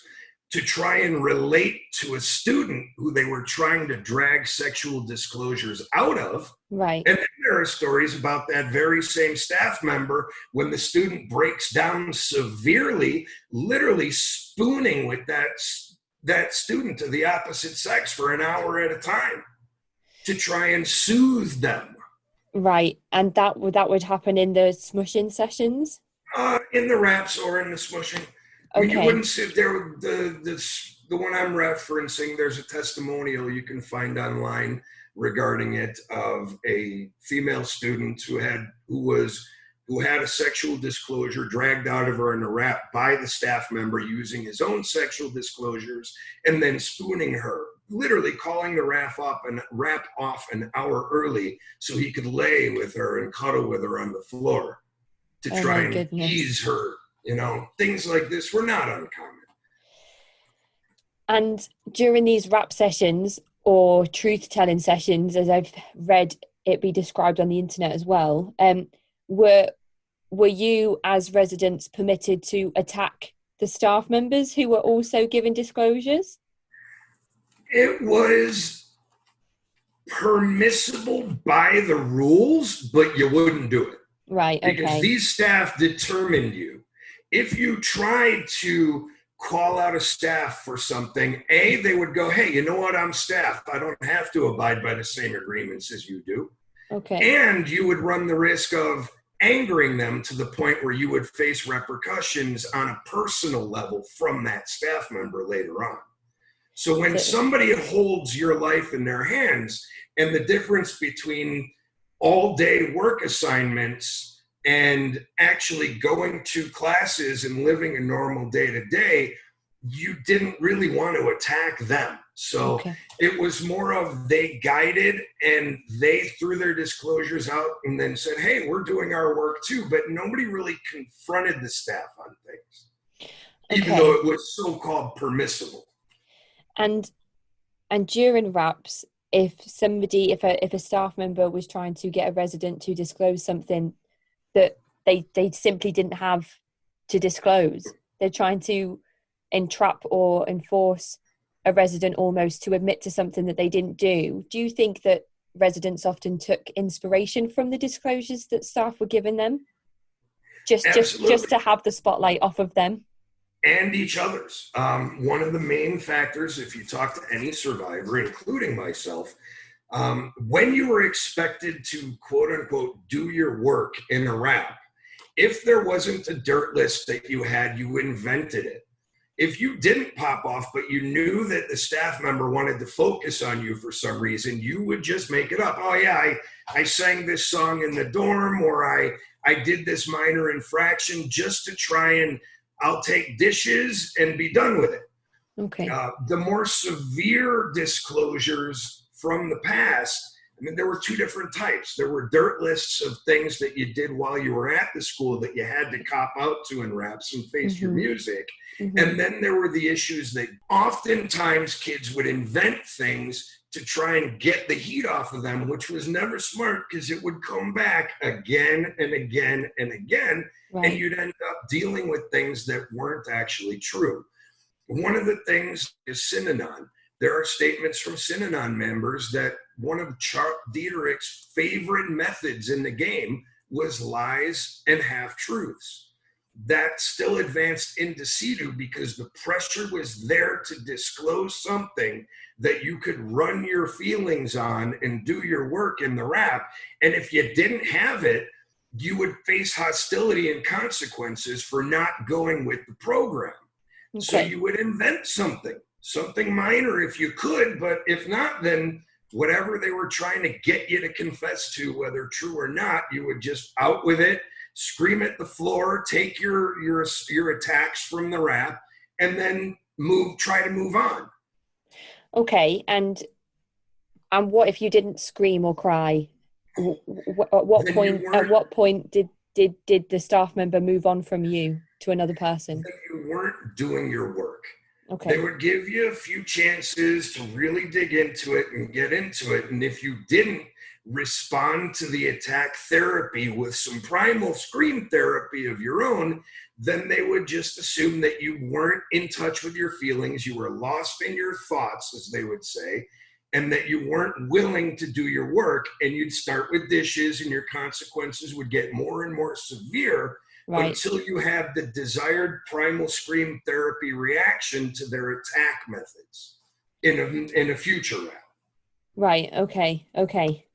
to try and relate to a student who they were trying to drag sexual disclosures out of. Right. And then there are stories about that very same staff member when the student breaks down severely, literally spooning with that student of the opposite sex for an hour at a time to try and soothe them. Right. And that would happen in the smushing sessions? In the raps or in the smushing. I mean, you wouldn't sit there. The one I'm referencing, there's a testimonial you can find online regarding it of a female student who had a sexual disclosure dragged out of her in a rap by the staff member using his own sexual disclosures and then spooning her literally calling the rap off an hour early so he could lay with her and cuddle with her on the floor to try and ease her. Things like this were not uncommon. And during these rap sessions or truth-telling sessions, as I've read it be described on the internet as well, were you as residents permitted to attack the staff members who were also giving disclosures? It was permissible by the rules, but you wouldn't do it. Right, okay. Because these staff determined you. If you tried to call out a staff for something, they would go, hey, you know what? I'm staff. I don't have to abide by the same agreements as you do. Okay. And you would run the risk of angering them to the point where you would face repercussions on a personal level from that staff member later on. So when somebody holds your life in their hands, and the difference between all-day work assignments and actually going to classes and living a normal day-to-day, you didn't really want to attack them. So it was more of they guided and they threw their disclosures out and then said, hey, we're doing our work too. But nobody really confronted the staff on things, even though it was so-called permissible. And during RAPs, if a staff member was trying to get a resident to disclose something that they simply didn't have to disclose, they're trying to entrap or enforce a resident almost to admit to something that they didn't do. Do you think that residents often took inspiration from the disclosures that staff were giving them? Just to have the spotlight off of them? And each other's. One of the main factors, if you talk to any survivor, including myself, when you were expected to, quote unquote, do your work in a rap, if there wasn't a dirt list that you had, you invented it. If you didn't pop off, but you knew that the staff member wanted to focus on you for some reason, you would just make it up. Oh yeah, I sang this song in the dorm, or I did this minor infraction just to try and I'll take dishes and be done with it. Okay. The more severe disclosures from the past, I mean, there were two different types. There were dirt lists of things that you did while you were at the school that you had to cop out to in raps and face your music. And then there were the issues that oftentimes kids would invent things to try and get the heat off of them, which was never smart because it would come back again and again and again. Right. And you'd end up dealing with things that weren't actually true. One of the things is Synanon. There are statements from Synanon members that one of Chuck Dieterich's favorite methods in the game was lies and half-truths. That still advanced into CEDU because the pressure was there to disclose something that you could run your feelings on and do your work in the rap. And if you didn't have it, you would face hostility and consequences for not going with the program. Okay. So you would invent something minor if you could, but if not, then whatever they were trying to get you to confess to, whether true or not, you would just out with it, scream at the floor, take your attacks from the rap, and then try to move on. Okay, and what if you didn't scream or cry? At what point did the staff member move on from you to another person? You weren't doing your work. Okay. They would give you a few chances to really dig into it and get into it. And if you didn't respond to the attack therapy with some primal scream therapy of your own, then they would just assume that you weren't in touch with your feelings, you were lost in your thoughts, as they would say, and that you weren't willing to do your work, and you'd start with dishes and your consequences would get more and more severe. Right. Until you have the desired primal scream therapy reaction to their attack methods in a future round. Right. Okay.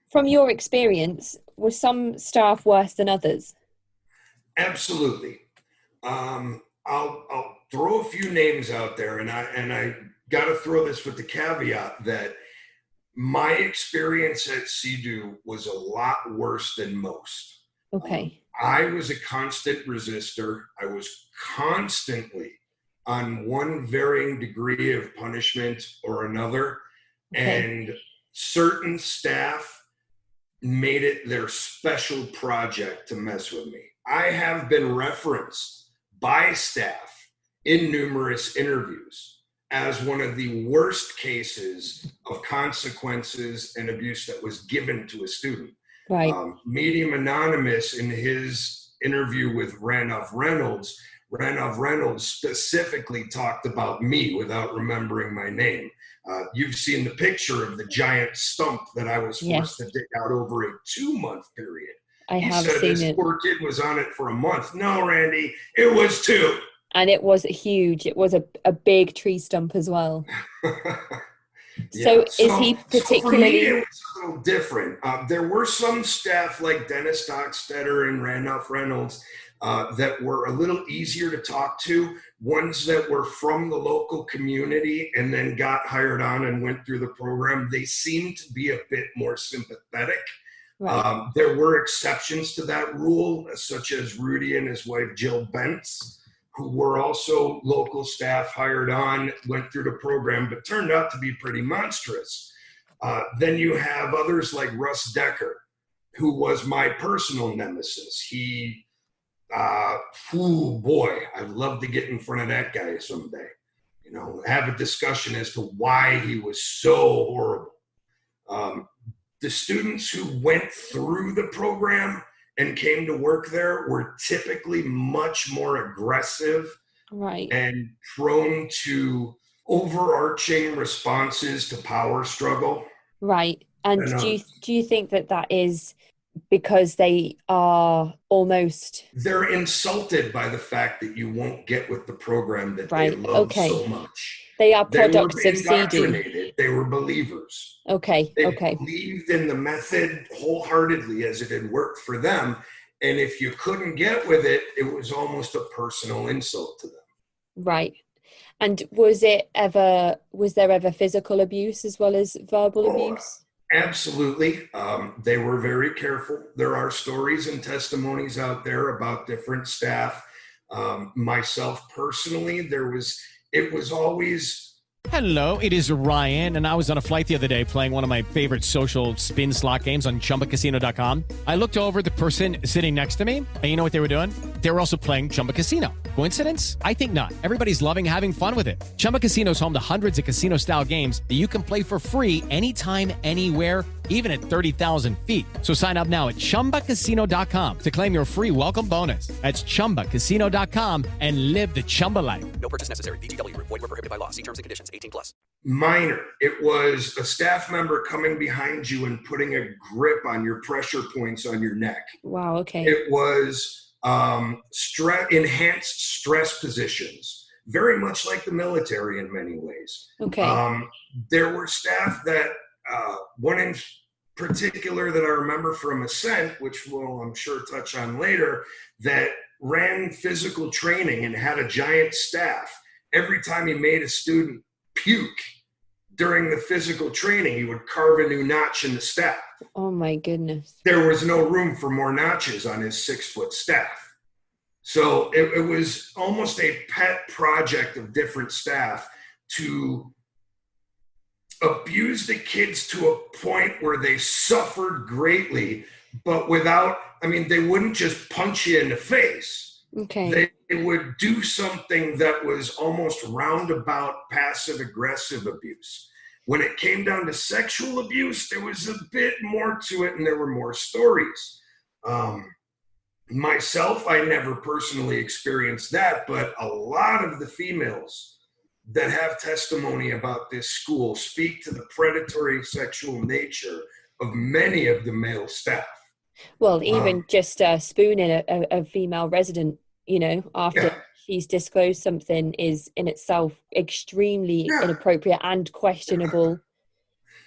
From your experience, were some staff worse than others? Absolutely. I'll throw a few names out there, and I got to throw this with the caveat that my experience at CEDU was a lot worse than most. Okay. I was a constant resistor. I was constantly on one varying degree of punishment or another. Okay. And certain staff made it their special project to mess with me. I have been referenced by staff in numerous interviews as one of the worst cases of consequences and abuse that was given to a student. Right. Medium Anonymous, in his interview with Randolph Reynolds specifically talked about me without remembering my name. You've seen the picture of the giant stump that I was forced to dig out over a 2-month period. I have said seen this it. poor kid was on it for a month. No, Randy, it was 2. And it was huge. It was a big tree stump as well. So is he particularly... For me, it was a little different. There were some staff like Dennis Dockstetter and Randolph Reynolds that were a little easier to talk to, ones that were from the local community and then got hired on and went through the program. They seemed to be a bit more sympathetic. Right. There were exceptions to that rule, such as Rudy and his wife, Jill Bentz, who were also local staff hired on, went through the program, but turned out to be pretty monstrous. Then you have others like Russ Decker, who was my personal nemesis. He, boy, I'd love to get in front of that guy someday. You know, have a discussion as to why he was so horrible. The students who went through the program and came to work there were typically much more aggressive, right, and prone to overarching responses to power struggle. Right. And do you think that is because they are almost... They're insulted by the fact that you won't get with the program that right. they love Okay. so much. They are products of CEDU. They were believers. Okay. They Okay. believed in the method wholeheartedly as it had worked for them. And if you couldn't get with it, it was almost a personal insult to them. Right. And was there ever physical abuse as well as verbal abuse? Absolutely. They were very careful. There are stories and testimonies out there about different staff. Myself personally, it was always... Hello, it is Ryan, and I was on a flight the other day playing one of my favorite social spin slot games on ChumbaCasino.com. I looked over at the person sitting next to me, and you know what they were doing? They were also playing Chumba Casino. Coincidence? I think not. Everybody's loving having fun with it. Chumba Casino is home to hundreds of casino-style games that you can play for free anytime, anywhere, even at 30,000 feet. So sign up now at ChumbaCasino.com to claim your free welcome bonus. That's ChumbaCasino.com and live the Chumba life. No purchase necessary. VGW. Void where prohibited by law. See terms and conditions. 18+. Minor. It was a staff member coming behind you and putting a grip on your pressure points on your neck. Wow, okay. It was enhanced stress positions, very much like the military in many ways. Okay. There were staff that, one in particular that I remember from Ascent, which we'll, I'm sure, touch on later, that ran physical training and had a giant staff. Every time he made a student puke during the physical training, he would carve a new notch in the staff. Oh my goodness. There was no room for more notches on his 6-foot staff. So it was almost a pet project of different staff to abuse the kids to a point where they suffered greatly, but they wouldn't just punch you in the face. Okay. They would do something that was almost roundabout passive-aggressive abuse. When it came down to sexual abuse, there was a bit more to it, and there were more stories. Myself, I never personally experienced that, but a lot of the females that have testimony about this school speak to the predatory sexual nature of many of the male staff. Well, even just spooning a female resident, after she's disclosed something is in itself extremely inappropriate and questionable.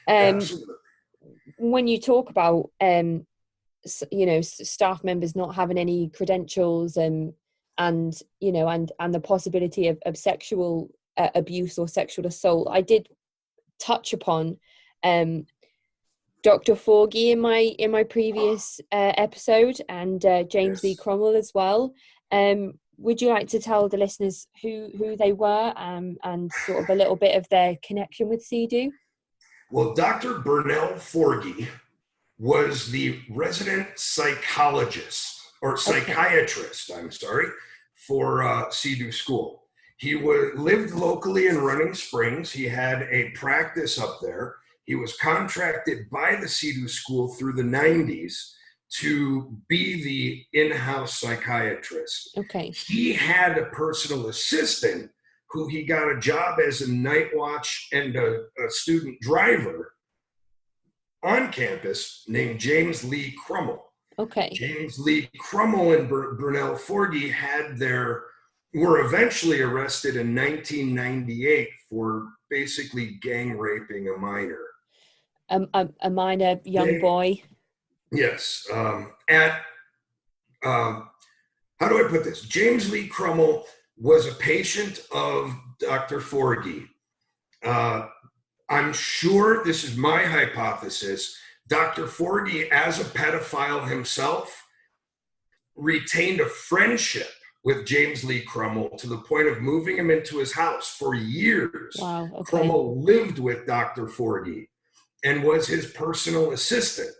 Absolutely. When you talk about, staff members not having any credentials and the possibility of sexual abuse or sexual assault, I did touch upon Dr. Forgy in my previous episode, and James Lee Cromwell as well. would you like to tell the listeners who they were and sort of a little bit of their connection with CEDU? Well, Dr. Burnell Forgey was the resident psychiatrist, for CEDU School. He lived locally in Running Springs. He had a practice up there. He was contracted by the CEDU School through the 90s to be the in-house psychiatrist. Okay. He had a personal assistant who he got a job as a night watch and a student driver on campus named James Lee Crummell. Okay. James Lee Crummell and Burnell Forgey were eventually arrested in 1998 for basically gang raping a minor. A minor young boy. Yes. How do I put this? James Lee Crummell was a patient of Dr. Forgey. I'm sure, this is my hypothesis, Dr. Forgey, as a pedophile himself, retained a friendship with James Lee Crummell to the point of moving him into his house for years. Wow, okay. Crummell lived with Dr. Forgey and was his personal assistant.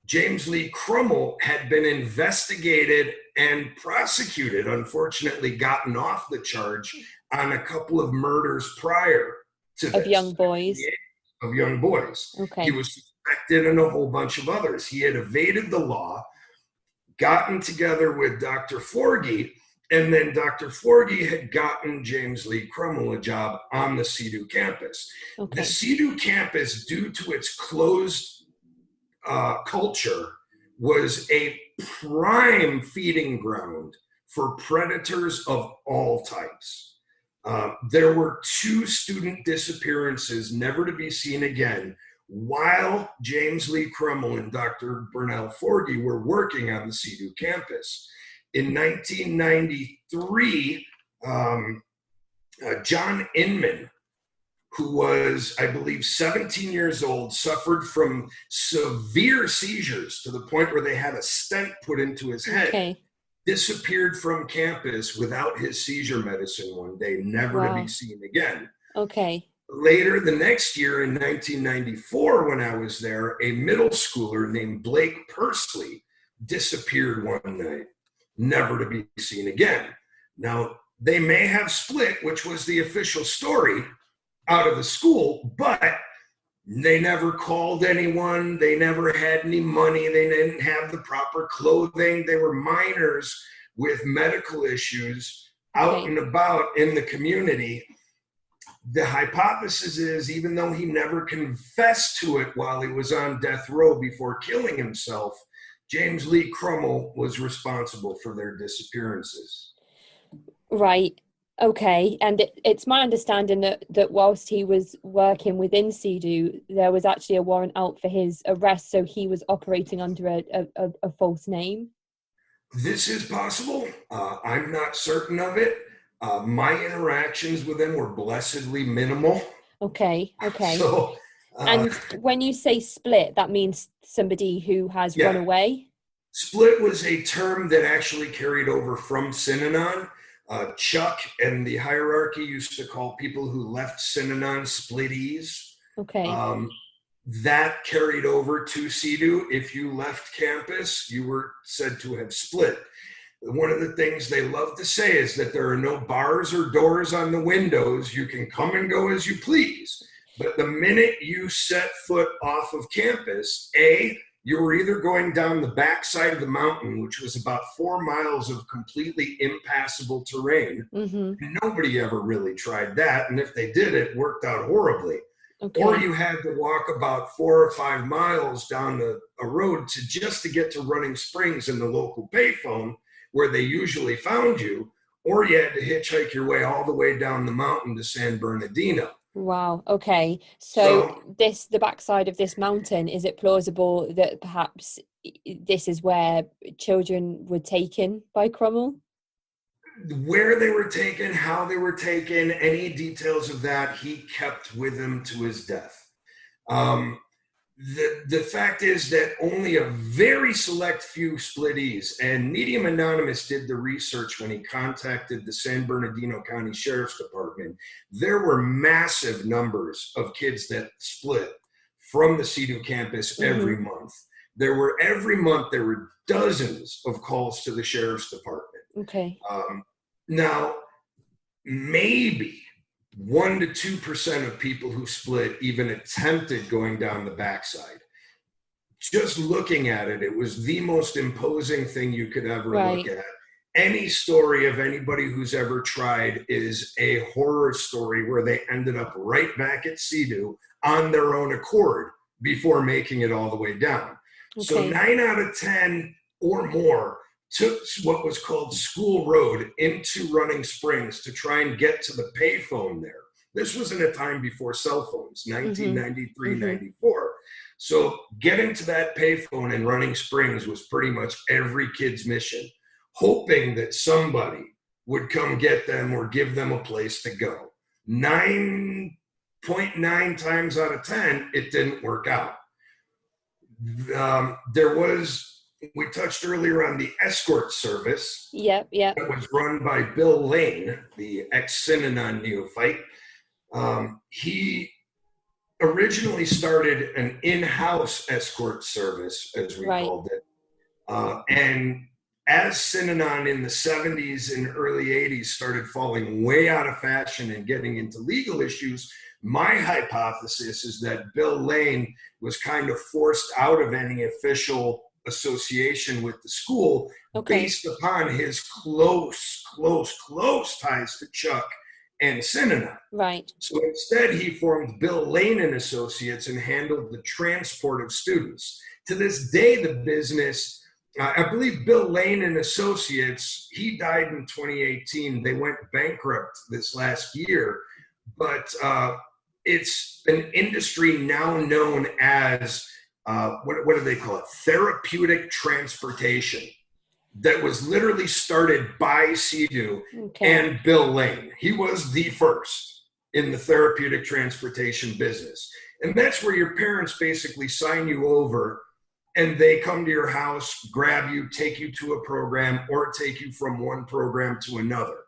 James Lee Crummell had been investigated and prosecuted, unfortunately gotten off the charge on a couple of murders prior to this. Of young boys? Of young boys. Okay. He was suspected in a whole bunch of others. He had evaded the law, gotten together with Dr. Forgey, and then Dr. Forgey had gotten James Lee Crummell a job on the CEDU campus. Okay. The CEDU campus, due to its closed culture, was a prime feeding ground for predators of all types. There were 2 student disappearances never to be seen again while James Lee Crummell and Dr. Burnell Forgey were working on the CEDU campus. In 1993, John Inman, who was, I believe, 17 years old, suffered from severe seizures to the point where they had a stent put into his head. Okay. Disappeared from campus without his seizure medicine one day, never to be seen again. Okay. Later, the next year in 1994, when I was there, a middle schooler named Blake Pursley disappeared one night, never to be seen again. Now, they may have split, which was the official story out of the school, but they never called anyone. They never had any money. They didn't have the proper clothing. They were minors with medical issues out and about in the community. The hypothesis is, even though he never confessed to it while he was on death row before killing himself, James Lee Crummell was responsible for their disappearances. Right. Okay. And it's my understanding that whilst he was working within CEDU, there was actually a warrant out for his arrest, so he was operating under a false name. This is possible. I'm not certain of it. My interactions with him were blessedly minimal. Okay. So, and when you say split, that means somebody who has run away? Split was a term that actually carried over from Synanon. Chuck and the hierarchy used to call people who left Synanon splitties. Okay. That carried over to CEDU. If you left campus, you were said to have split. One of the things they love to say is that there are no bars or doors on the windows. You can come and go as you please. But the minute you set foot off of campus, you were either going down the backside of the mountain, which was about 4 miles of completely impassable terrain. Mm-hmm. Nobody ever really tried that. And if they did, it worked out horribly. Okay. Or you had to walk about 4 or 5 miles down a road just to get to Running Springs and the local payphone where they usually found you. Or you had to hitchhike your way all the way down the mountain to San Bernardino. Wow. Okay. So the backside of this mountain, is it plausible that perhaps this is where children were taken by Crummell? Where they were taken, how they were taken, any details of that, he kept with him to his death. The fact is that only a very select few splittees, and Medium Anonymous did the research when he contacted the San Bernardino County Sheriff's Department. There were massive numbers of kids that split from the CEDU campus every month. Every month there were dozens of calls to the Sheriff's Department. Okay. Now, maybe 1% to 2% of people who split even attempted going down the backside. Just looking at it, it was the most imposing thing you could ever look at. Any story of anybody who's ever tried is a horror story where they ended up right back at CEDU on their own accord before making it all the way down. Okay. So 9 out of 10 or more took what was called School Road into Running Springs to try and get to the payphone there. This was in a time before cell phones, 1993, 94. So getting to that payphone in Running Springs was pretty much every kid's mission, hoping that somebody would come get them or give them a place to go. 9.9 times out of 10, it didn't work out. We touched earlier on the escort service. That was run by Bill Lane, the ex-Synanon neophyte. He originally started an in-house escort service, as we called it. And as Synanon in the 70s and early 80s started falling way out of fashion and getting into legal issues, my hypothesis is that Bill Lane was kind of forced out of any official association with the school based upon his close ties to Chuck and Synanon. Right. So instead, he formed Bill Lane and Associates and handled the transport of students. To this day, the business, I believe Bill Lane and Associates, he died in 2018. They went bankrupt this last year, but it's an industry now known as what do they call it? Therapeutic transportation, that was literally started by CEDU and Bill Lane. He was the first in the therapeutic transportation business. And that's where your parents basically sign you over and they come to your house, grab you, take you to a program, or take you from one program to another.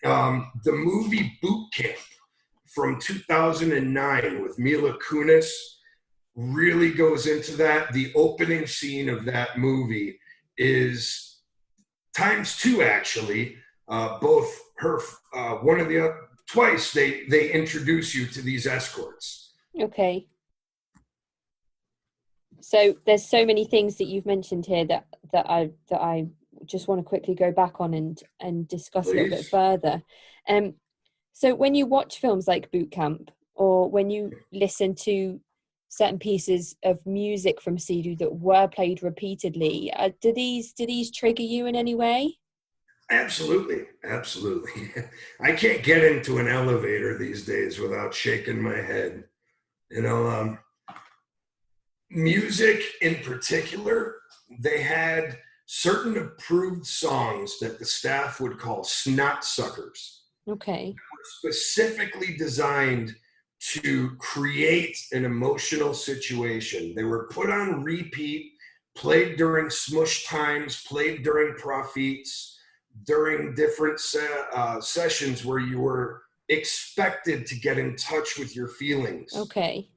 The movie Boot Camp from 2009 with Mila Kunis really goes into that. The opening scene of that movie is ×2, actually. Both her, one of the twice they introduce you to these escorts. Okay. So there's so many things that you've mentioned here that I just want to quickly go back on and discuss Please. A little bit further. So when you watch films like Boot Camp, or when you listen to certain pieces of music from CEDU that were played repeatedly, do these trigger you in any way? Absolutely. I can't get into an elevator these days without shaking my head. Music in particular, they had certain approved songs that the staff would call snot suckers. Okay. Specifically designed to create an emotional situation. They were put on repeat, played during smush times, played during profits, during different sessions where you were expected to get in touch with your feelings. Okay.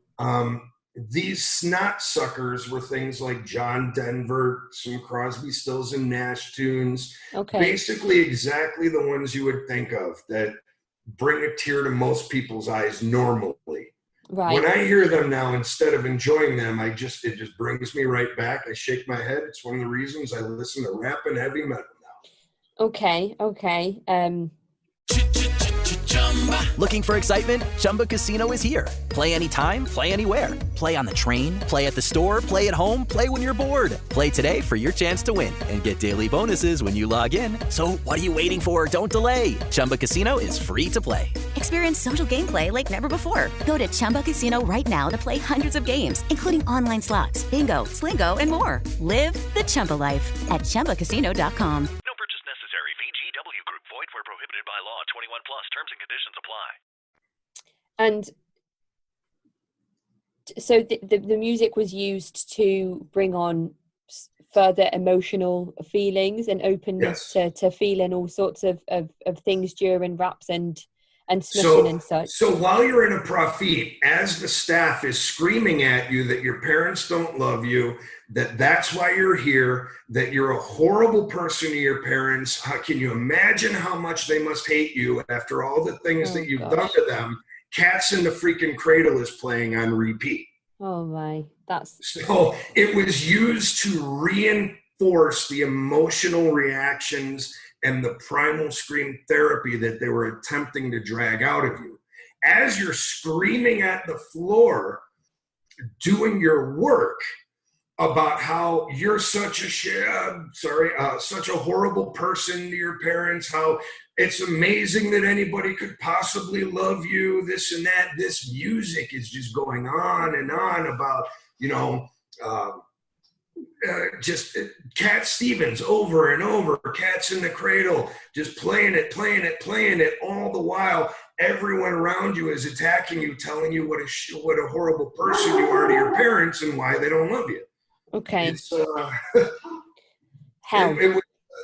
These snot suckers were things like John Denver, some Crosby, Stills, and Nash tunes. Okay. Basically exactly the ones you would think of that bring a tear to most people's eyes normally. Right. When I hear them now, instead of enjoying them, it just brings me right back. I shake my head. It's one of the reasons I listen to rap and heavy metal now. Okay. Looking for excitement? Chumba Casino is here. Play anytime, play anywhere. Play on the train, play at the store, play at home, play when you're bored. Play today for your chance to win and get daily bonuses when you log in. So what are you waiting for? Don't delay. Chumba Casino is free to play. Experience social gameplay like never before. Go to Chumba Casino right now to play hundreds of games, including online slots, bingo, Slingo, and more. Live the Chumba life at ChumbaCasino.com. No purchase necessary. VGW Group. Void where prohibited by law. 21 plus. Terms and conditions apply. And So the music was used to bring on further emotional feelings and openness to feeling all sorts of things during raps and smushing and such. So while you're in a profit, as the staff is screaming at you that your parents don't love you, that's why you're here, that you're a horrible person to your parents, how can you imagine how much they must hate you after all the things that you've done to them? Cats in the Freaking Cradle is playing on repeat. Oh my, So it was used to reinforce the emotional reactions and the primal scream therapy that they were attempting to drag out of you. As you're screaming at the floor, doing your work about how you're such a horrible person to your parents, how it's amazing that anybody could possibly love you, this and that. This music is just going on and on about, just Cat Stevens over and over, Cats in the Cradle, just playing it all the while. Everyone around you is attacking you, telling you what a horrible person you are to your parents and why they don't love you. Okay. It's, hell.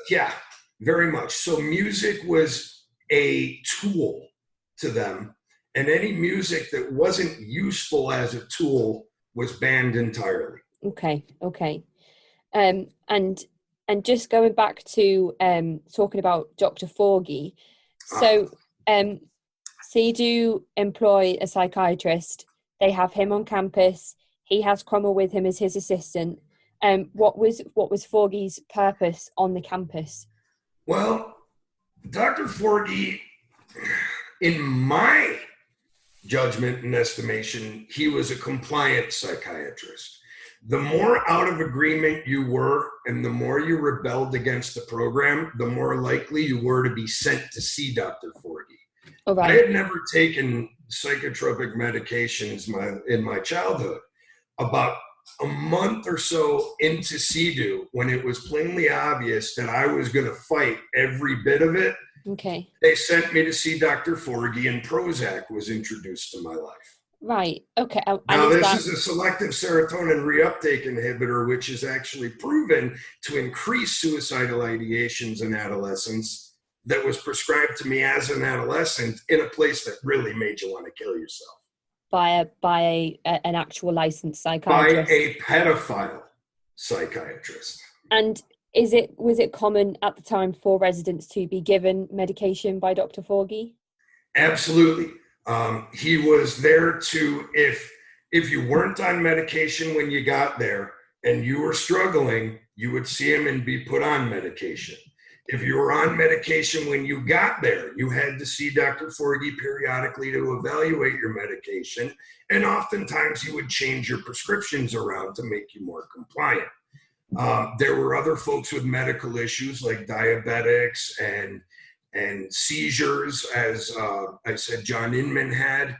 Yeah, very much. So music was a tool to them, and any music that wasn't useful as a tool was banned entirely. Okay. And just going back to talking about Dr. Forgy. So CEDU employ a psychiatrist. They have him on campus. He has Cromwell with him as his assistant. What was Forgy's purpose on the campus? Well, Dr. Forgy, in my judgment and estimation, he was a compliant psychiatrist. The more out of agreement you were and the more you rebelled against the program, the more likely you were to be sent to see Dr. Forgy. Oh, right. I had never taken psychotropic medications in my childhood. About a month or so into CEDU, when it was plainly obvious that I was going to fight every bit of it, okay, they sent me to see Dr. Forgy, and Prozac was introduced to my life. Right. Okay. Now, this is a selective serotonin reuptake inhibitor, which is actually proven to increase suicidal ideations in adolescents, that was prescribed to me as an adolescent in a place that really made you want to kill yourself. By an actual licensed psychiatrist. By a pedophile psychiatrist. And was it common at the time for residents to be given medication by Dr. Forgy? Absolutely. He was there to, if you weren't on medication when you got there and you were struggling, you would see him and be put on medication. If you were on medication when you got there, you had to see Dr. Forgy periodically to evaluate your medication. And oftentimes he would change your prescriptions around to make you more compliant. There were other folks with medical issues like diabetics and seizures, as I said, John Inman had.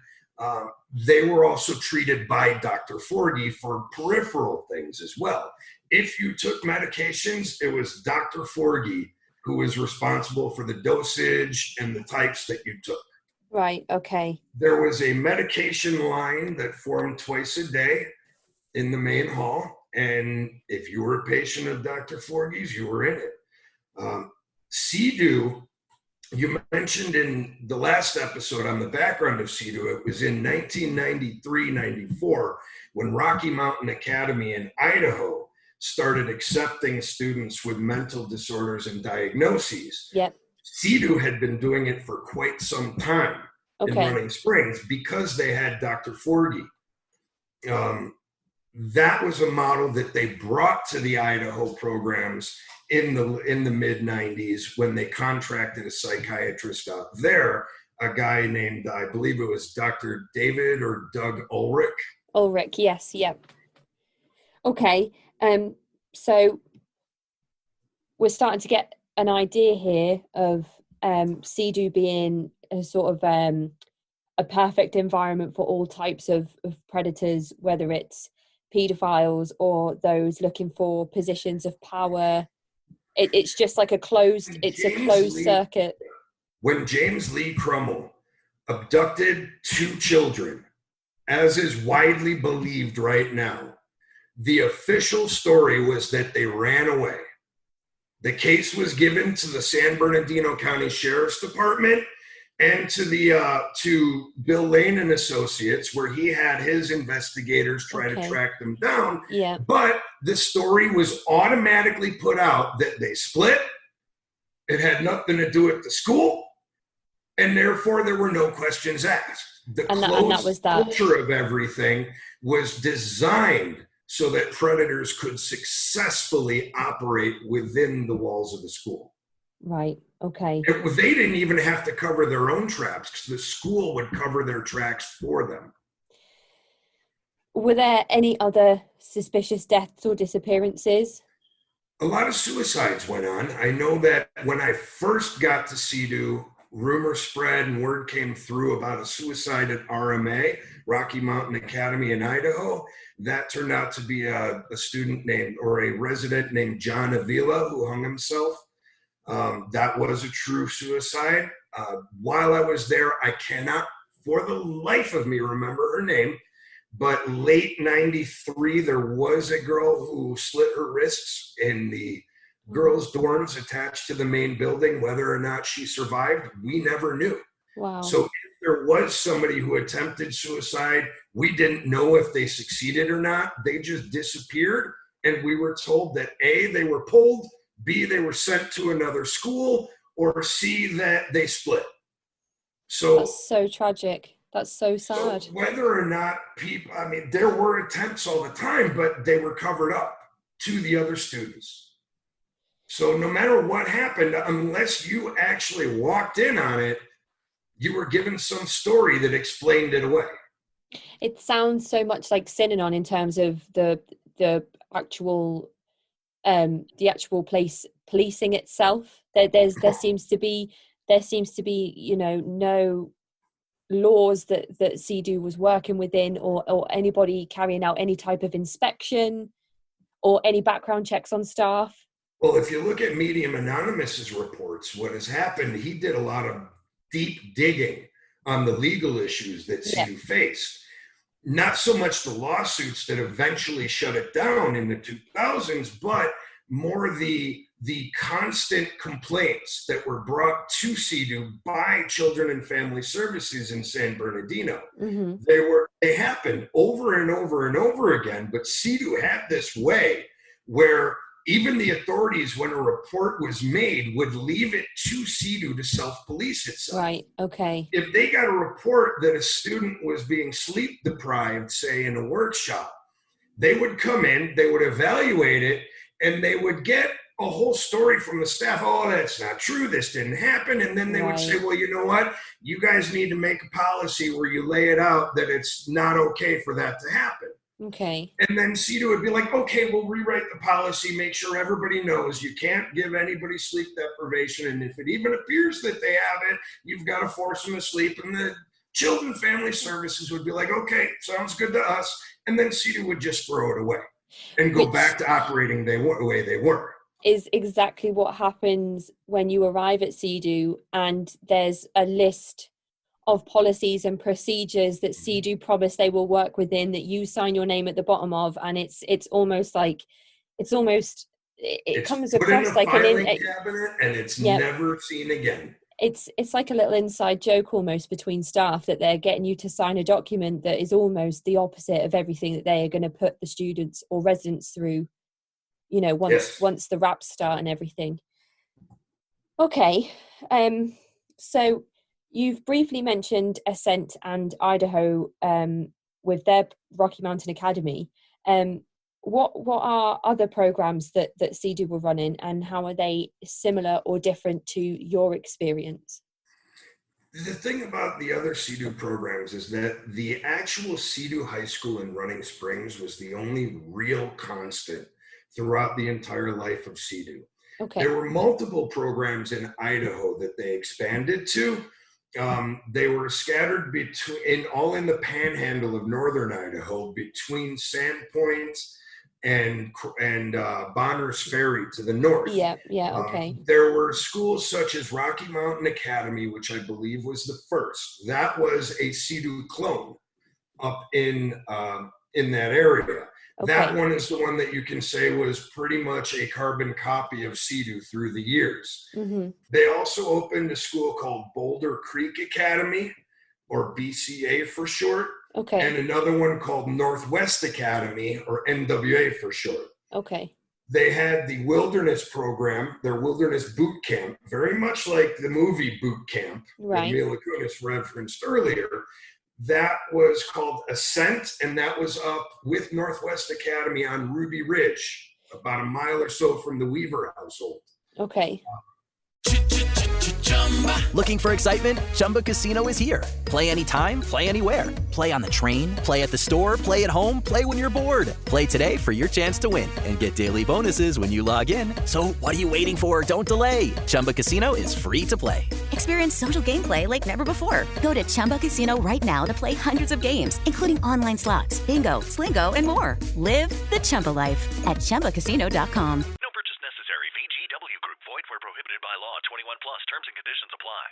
They were also treated by Dr. Forgy for peripheral things as well. If you took medications, it was Dr. Forgy who was responsible for the dosage and the types that you took. Right, okay. There was a medication line that formed twice a day in the main hall, and if you were a patient of Dr. Forgy's, you were in it. CEDU, you mentioned in the last episode on the background of CEDU, it was in 1993-94 when Rocky Mountain Academy in Idaho started accepting students with mental disorders and diagnoses. Yep. CEDU had been doing it for quite some time in Running Springs because they had Dr. Forgy. That was a model that they brought to the Idaho programs in the mid-90s when they contracted a psychiatrist out there, a guy named, I believe it was Dr. David or Doug Ulrich. Ulrich, yes, yep. Okay. So we're starting to get an idea here of CEDU being a sort of a perfect environment for all types of predators, whether it's pedophiles or those looking for positions of power. It's just like a closed circuit. When James Lee Cromwell abducted 2 children as is widely believed right now, the official story was that they ran away. The case was given to the San Bernardino County Sheriff's Department and to Bill Lane and Associates, where he had his investigators try to track them down. Yeah. But the story was automatically put out that they split. It had nothing to do with the school, and therefore there were no questions asked. The closed culture of everything was designed so that predators could successfully operate within the walls of the school. Right. Okay. They didn't even have to cover their own traps because the school would cover their tracks for them. Were there any other suspicious deaths or disappearances? A lot of suicides went on. I know that when I first got to CEDU, rumor spread and word came through about a suicide at RMA, Rocky Mountain Academy in Idaho. That turned out to be a student named, or a resident named John Avila, who hung himself. That was a true suicide. While I was there, I cannot for the life of me remember her name, but late 93, there was a girl who slit her wrists in the girls' dorms attached to the main building. Whether or not she survived, we never knew. Wow. So if there was somebody who attempted suicide, we didn't know if they succeeded or not. They just disappeared, and we were told that A, they were pulled, B, they were sent to another school, or C, that they split. So that's so tragic. That's so sad. So whether or not people, I mean, there were attempts all the time, but they were covered up to the other students. So no matter what happened, unless you actually walked in on it, you were given some story that explained it away. It sounds so much like Synanon in terms of the actual place policing itself. There seems to be no laws that CEDU was working within, or anybody carrying out any type of inspection or any background checks on staff. Well, if you look at Medium Anonymous's reports, what has happened, he did a lot of deep digging on the legal issues that CEDU faced. Not so much the lawsuits that eventually shut it down in the 2000s, but more the constant complaints that were brought to CEDU by Children and Family Services in San Bernardino. Mm-hmm. They happened over and over and over again, but CEDU had this way where even the authorities, when a report was made, would leave it to CEDU to self-police itself. Right, okay. If they got a report that a student was being sleep deprived, say in a workshop, they would come in, they would evaluate it, and they would get a whole story from the staff. Oh, that's not true. This didn't happen. And then they would say, well, you know what? You guys need to make a policy where you lay it out that it's not okay for that to happen. Okay. And then CEDU would be like, okay, we'll rewrite the policy, make sure everybody knows you can't give anybody sleep deprivation. And if it even appears that they have it, you've got to force them to sleep. And the Children and Family Services would be like, okay, sounds good to us. And then CEDU would just throw it away and go back to operating the way they were. Is exactly what happens when you arrive at CEDU and there's a list of policies and procedures that CEDU promise they will work within, that you sign your name at the bottom of, and it comes across like an cabinet, and it's never seen again. It's like a little inside joke almost between staff, that they're getting you to sign a document that is almost the opposite of everything that they are going to put the students or residents through, once the raps start and everything. Okay, so you've briefly mentioned Ascent and Idaho with their Rocky Mountain Academy. What are other programs that CEDU were running, and how are they similar or different to your experience? The thing about the other CEDU programs is that the actual CEDU High School in Running Springs was the only real constant throughout the entire life of CEDU. Okay. There were multiple programs in Idaho that they expanded to. They were scattered all in the panhandle of northern Idaho, between Sandpoint and Bonners Ferry to the north. Okay. There were schools such as Rocky Mountain Academy, which I believe was the first. That was a CEDU clone. up in that area. Okay. That one is the one that you can say was pretty much a carbon copy of CEDU through the years. Mm-hmm. They also opened a school called Boulder Creek Academy, or BCA for short, Okay. and another one called Northwest Academy, or NWA for short. Okay. They had the wilderness program, their wilderness boot camp, very much like the movie Boot Camp Right. that Mila Kunis referenced earlier. That was called Ascent, and that was up with Northwest Academy on Ruby Ridge, about a mile or so from the Weaver household. Okay. Looking for excitement? Chumba Casino is here. Play anytime, play anywhere. Play on the train, play at the store, play at home, play when you're bored. Play today for your chance to win and get daily bonuses when you log in. So what are you waiting for? Don't delay. Chumba Casino is free to play. Experience social gameplay like never before. Go to Chumba Casino right now to play hundreds of games, including online slots, bingo, Slingo, and more. Live the Chumba life at ChumbaCasino.com. No purchase necessary. VGW Group. Void where prohibited by law. 21 plus. Terms and conditions apply.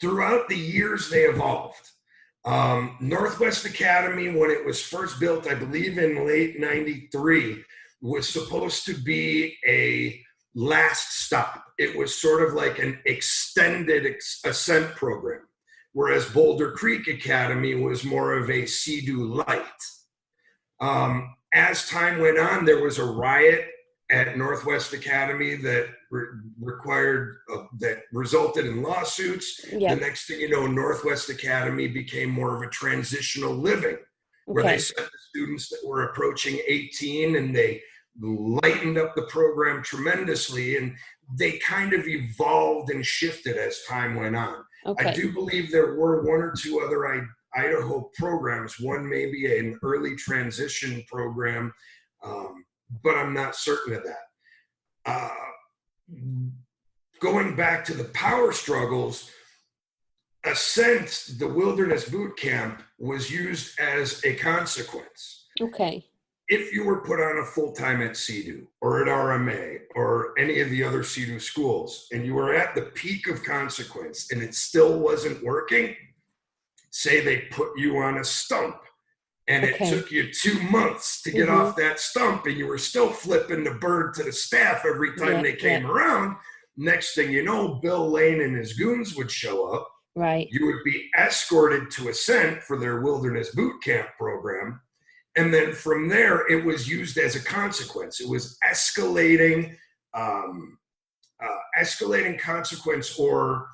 Throughout the years, they evolved. Northwest Academy, when it was first built, I believe in late 93, was supposed to be a last stop. It was sort of like an extended ascent program, whereas Boulder Creek Academy was more of a CEDU light. As time went on, there was a riot at Northwest Academy that that resulted in lawsuits. Yeah. The next thing you know, Northwest Academy became more of a transitional living, where Okay. they sent the students that were approaching 18, and they lightened up the program tremendously, and they kind of evolved and shifted as time went on. Okay. I do believe there were one or two other Idaho programs, one maybe an early transition program, but I'm not certain of that. Going back to the power struggles, Ascent, the wilderness boot camp, was used as a consequence. Okay. If you were put on a full-time at CEDU or at RMA or any of the other CEDU schools, and you were at the peak of consequence and it still wasn't working, say they put you on a stump and Okay. it took you 2 months to get off that stump, and you were still flipping the bird to the staff every time Yeah, they came around. Next thing you know, Bill Lane and his goons would show up. Right. You would be escorted to Ascent for their wilderness boot camp program. And then from there, it was used as a consequence. It was escalating consequence or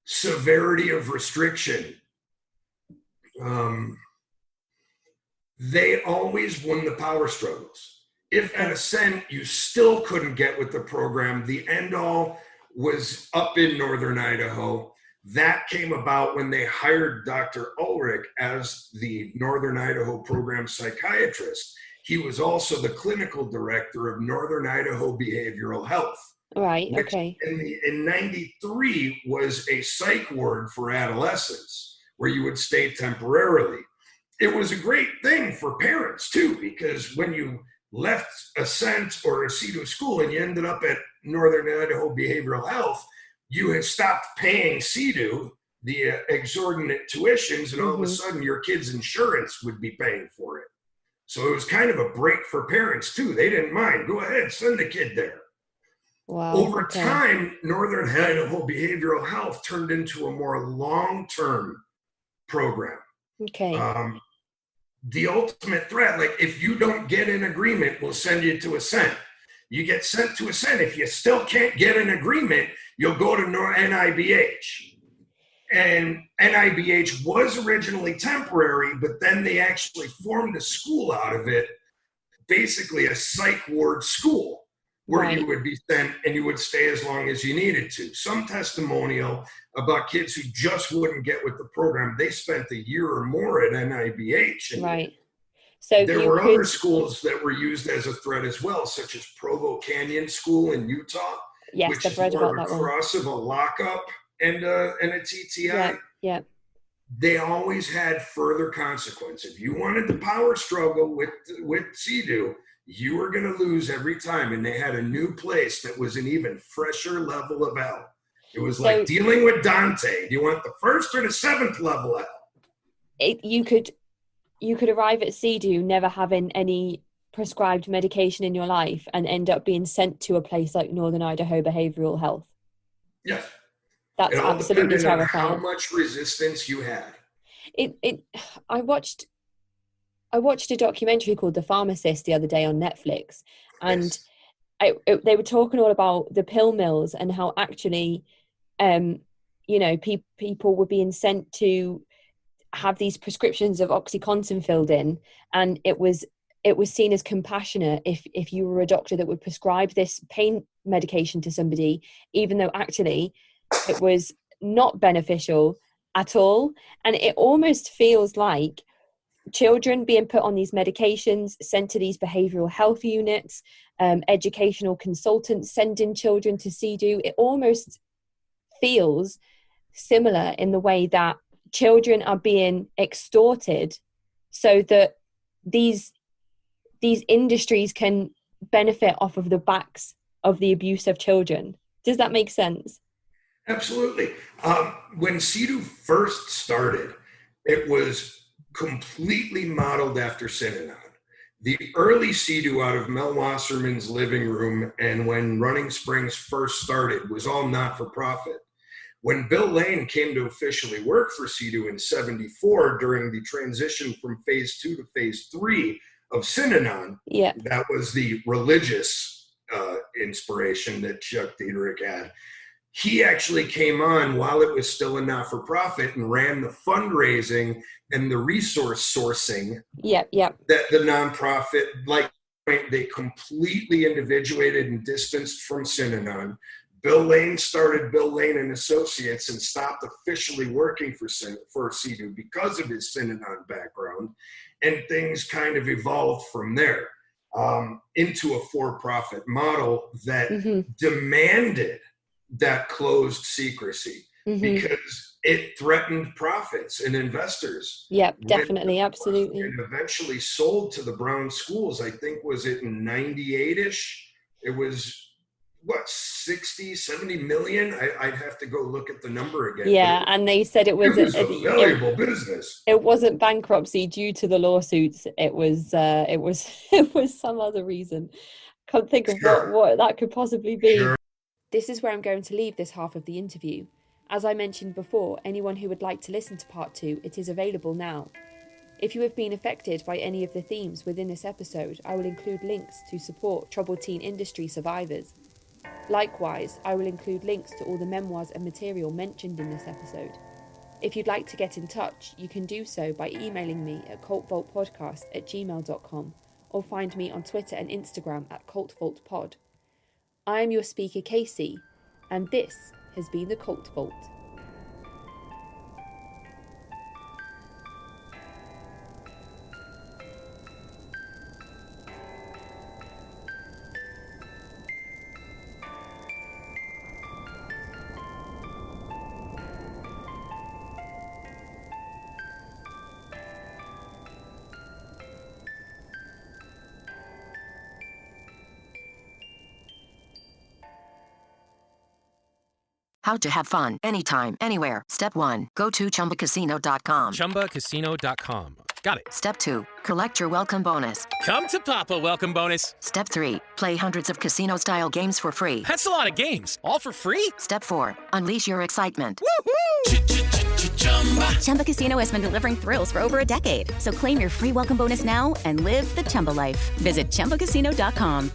severity of restriction. They always won the power struggles. If at Ascent you still couldn't get with the program, the end all was up in Northern Idaho. That came about when they hired Dr. Ulrich as the Northern Idaho program psychiatrist. He was also the clinical director of Northern Idaho Behavioral Health. Right. Which Okay. in 93 was a psych ward for adolescents where you would stay temporarily. It was a great thing for parents too, because when you left Ascent or a CEDU school and you ended up at Northern Idaho Behavioral Health, you had stopped paying CEDU the exorbitant tuitions, and all of a sudden your kid's insurance would be paying for it. So it was kind of a break for parents too. They didn't mind. Go ahead, send the kid there. Wow. Over okay. time, Northern Idaho Behavioral Health turned into a more long-term program. Okay. The ultimate threat, like if you don't get an agreement, we'll send you to Ascent. You get sent to Ascent. If you still can't get an agreement, you'll go to NIBH. And NIBH was originally temporary, but then they actually formed a school out of it, basically a psych ward school, where you would be sent and you would stay as long as you needed to. Some testimonial about kids who just wouldn't get with the program. They spent a year or more at NIBH. And right. So there were other schools that were used as a threat as well, such as Provo Canyon School in Utah, yes, which I've is read more about of that a one. cross of a lockup and a TTI. Yeah. Yeah. They always had further consequence. If you wanted the power struggle with CEDU, you were going to lose every time. And they had a new place that was an even fresher level of hell. It was like dealing with Dante. Do you want the first or the seventh level hell? you could arrive at CEDU never having any prescribed medication in your life and end up being sent to a place like Northern Idaho Behavioral Health. Yes. That's absolutely terrifying. On how much resistance you had. I watched a documentary called The Pharmacist the other day on Netflix, and yes. They were talking all about the pill mills and how actually, people were being sent to have these prescriptions of OxyContin filled in, and it was seen as compassionate if you were a doctor that would prescribe this pain medication to somebody, even though actually it was not beneficial at all. And it almost feels like children being put on these medications, sent to these behavioral health units, educational consultants sending children to CEDU, it almost feels similar in the way that children are being extorted so that these industries can benefit off of the backs of the abuse of children. Does that make sense? Absolutely. When CEDU first started, it was completely modeled after Synanon. The early CEDU out of Mel Wasserman's living room and when Running Springs first started was all not-for-profit. When Bill Lane came to officially work for CEDU in '74 during the transition from phase 2 to phase 3 of Synanon, that was the religious inspiration that Chuck Diederich had. He actually came on while it was still a not-for-profit and ran the fundraising and the resource sourcing that the nonprofit, they completely individuated and distanced from Synanon. Bill Lane started Bill Lane and Associates and stopped officially working for CEDU because of his Synanon background, and things kind of evolved from there into a for-profit model that demanded that closed secrecy because it threatened profits and investors. Definitely, absolutely. And eventually sold to the Brown schools. I think, was it in 98-ish? It was, 60, 70 million? I'd have to go look at the number again. Yeah, and they said it was a valuable business. It wasn't bankruptcy due to the lawsuits. It was some other reason. Can't think of what that could possibly be. Sure. This is where I'm going to leave this half of the interview. As I mentioned before, anyone who would like to listen to part 2, it is available now. If you have been affected by any of the themes within this episode, I will include links to support troubled teen industry survivors. Likewise, I will include links to all the memoirs and material mentioned in this episode. If you'd like to get in touch, you can do so by emailing me at cultvaultpodcast@gmail.com or find me on Twitter and Instagram at cultvaultpod. I am your speaker, Casey, and this has been the Cult Vault. How to have fun anytime, anywhere. Step 1. Go to ChumbaCasino.com. ChumbaCasino.com. Got it. Step 2. Collect your welcome bonus. Come to Papa welcome bonus. Step 3. Play hundreds of casino-style games for free. That's a lot of games. All for free? Step 4. Unleash your excitement. Woohoo! Chumba Casino has been delivering thrills for over a decade. So claim your free welcome bonus now and live the Chumba life. Visit ChumbaCasino.com.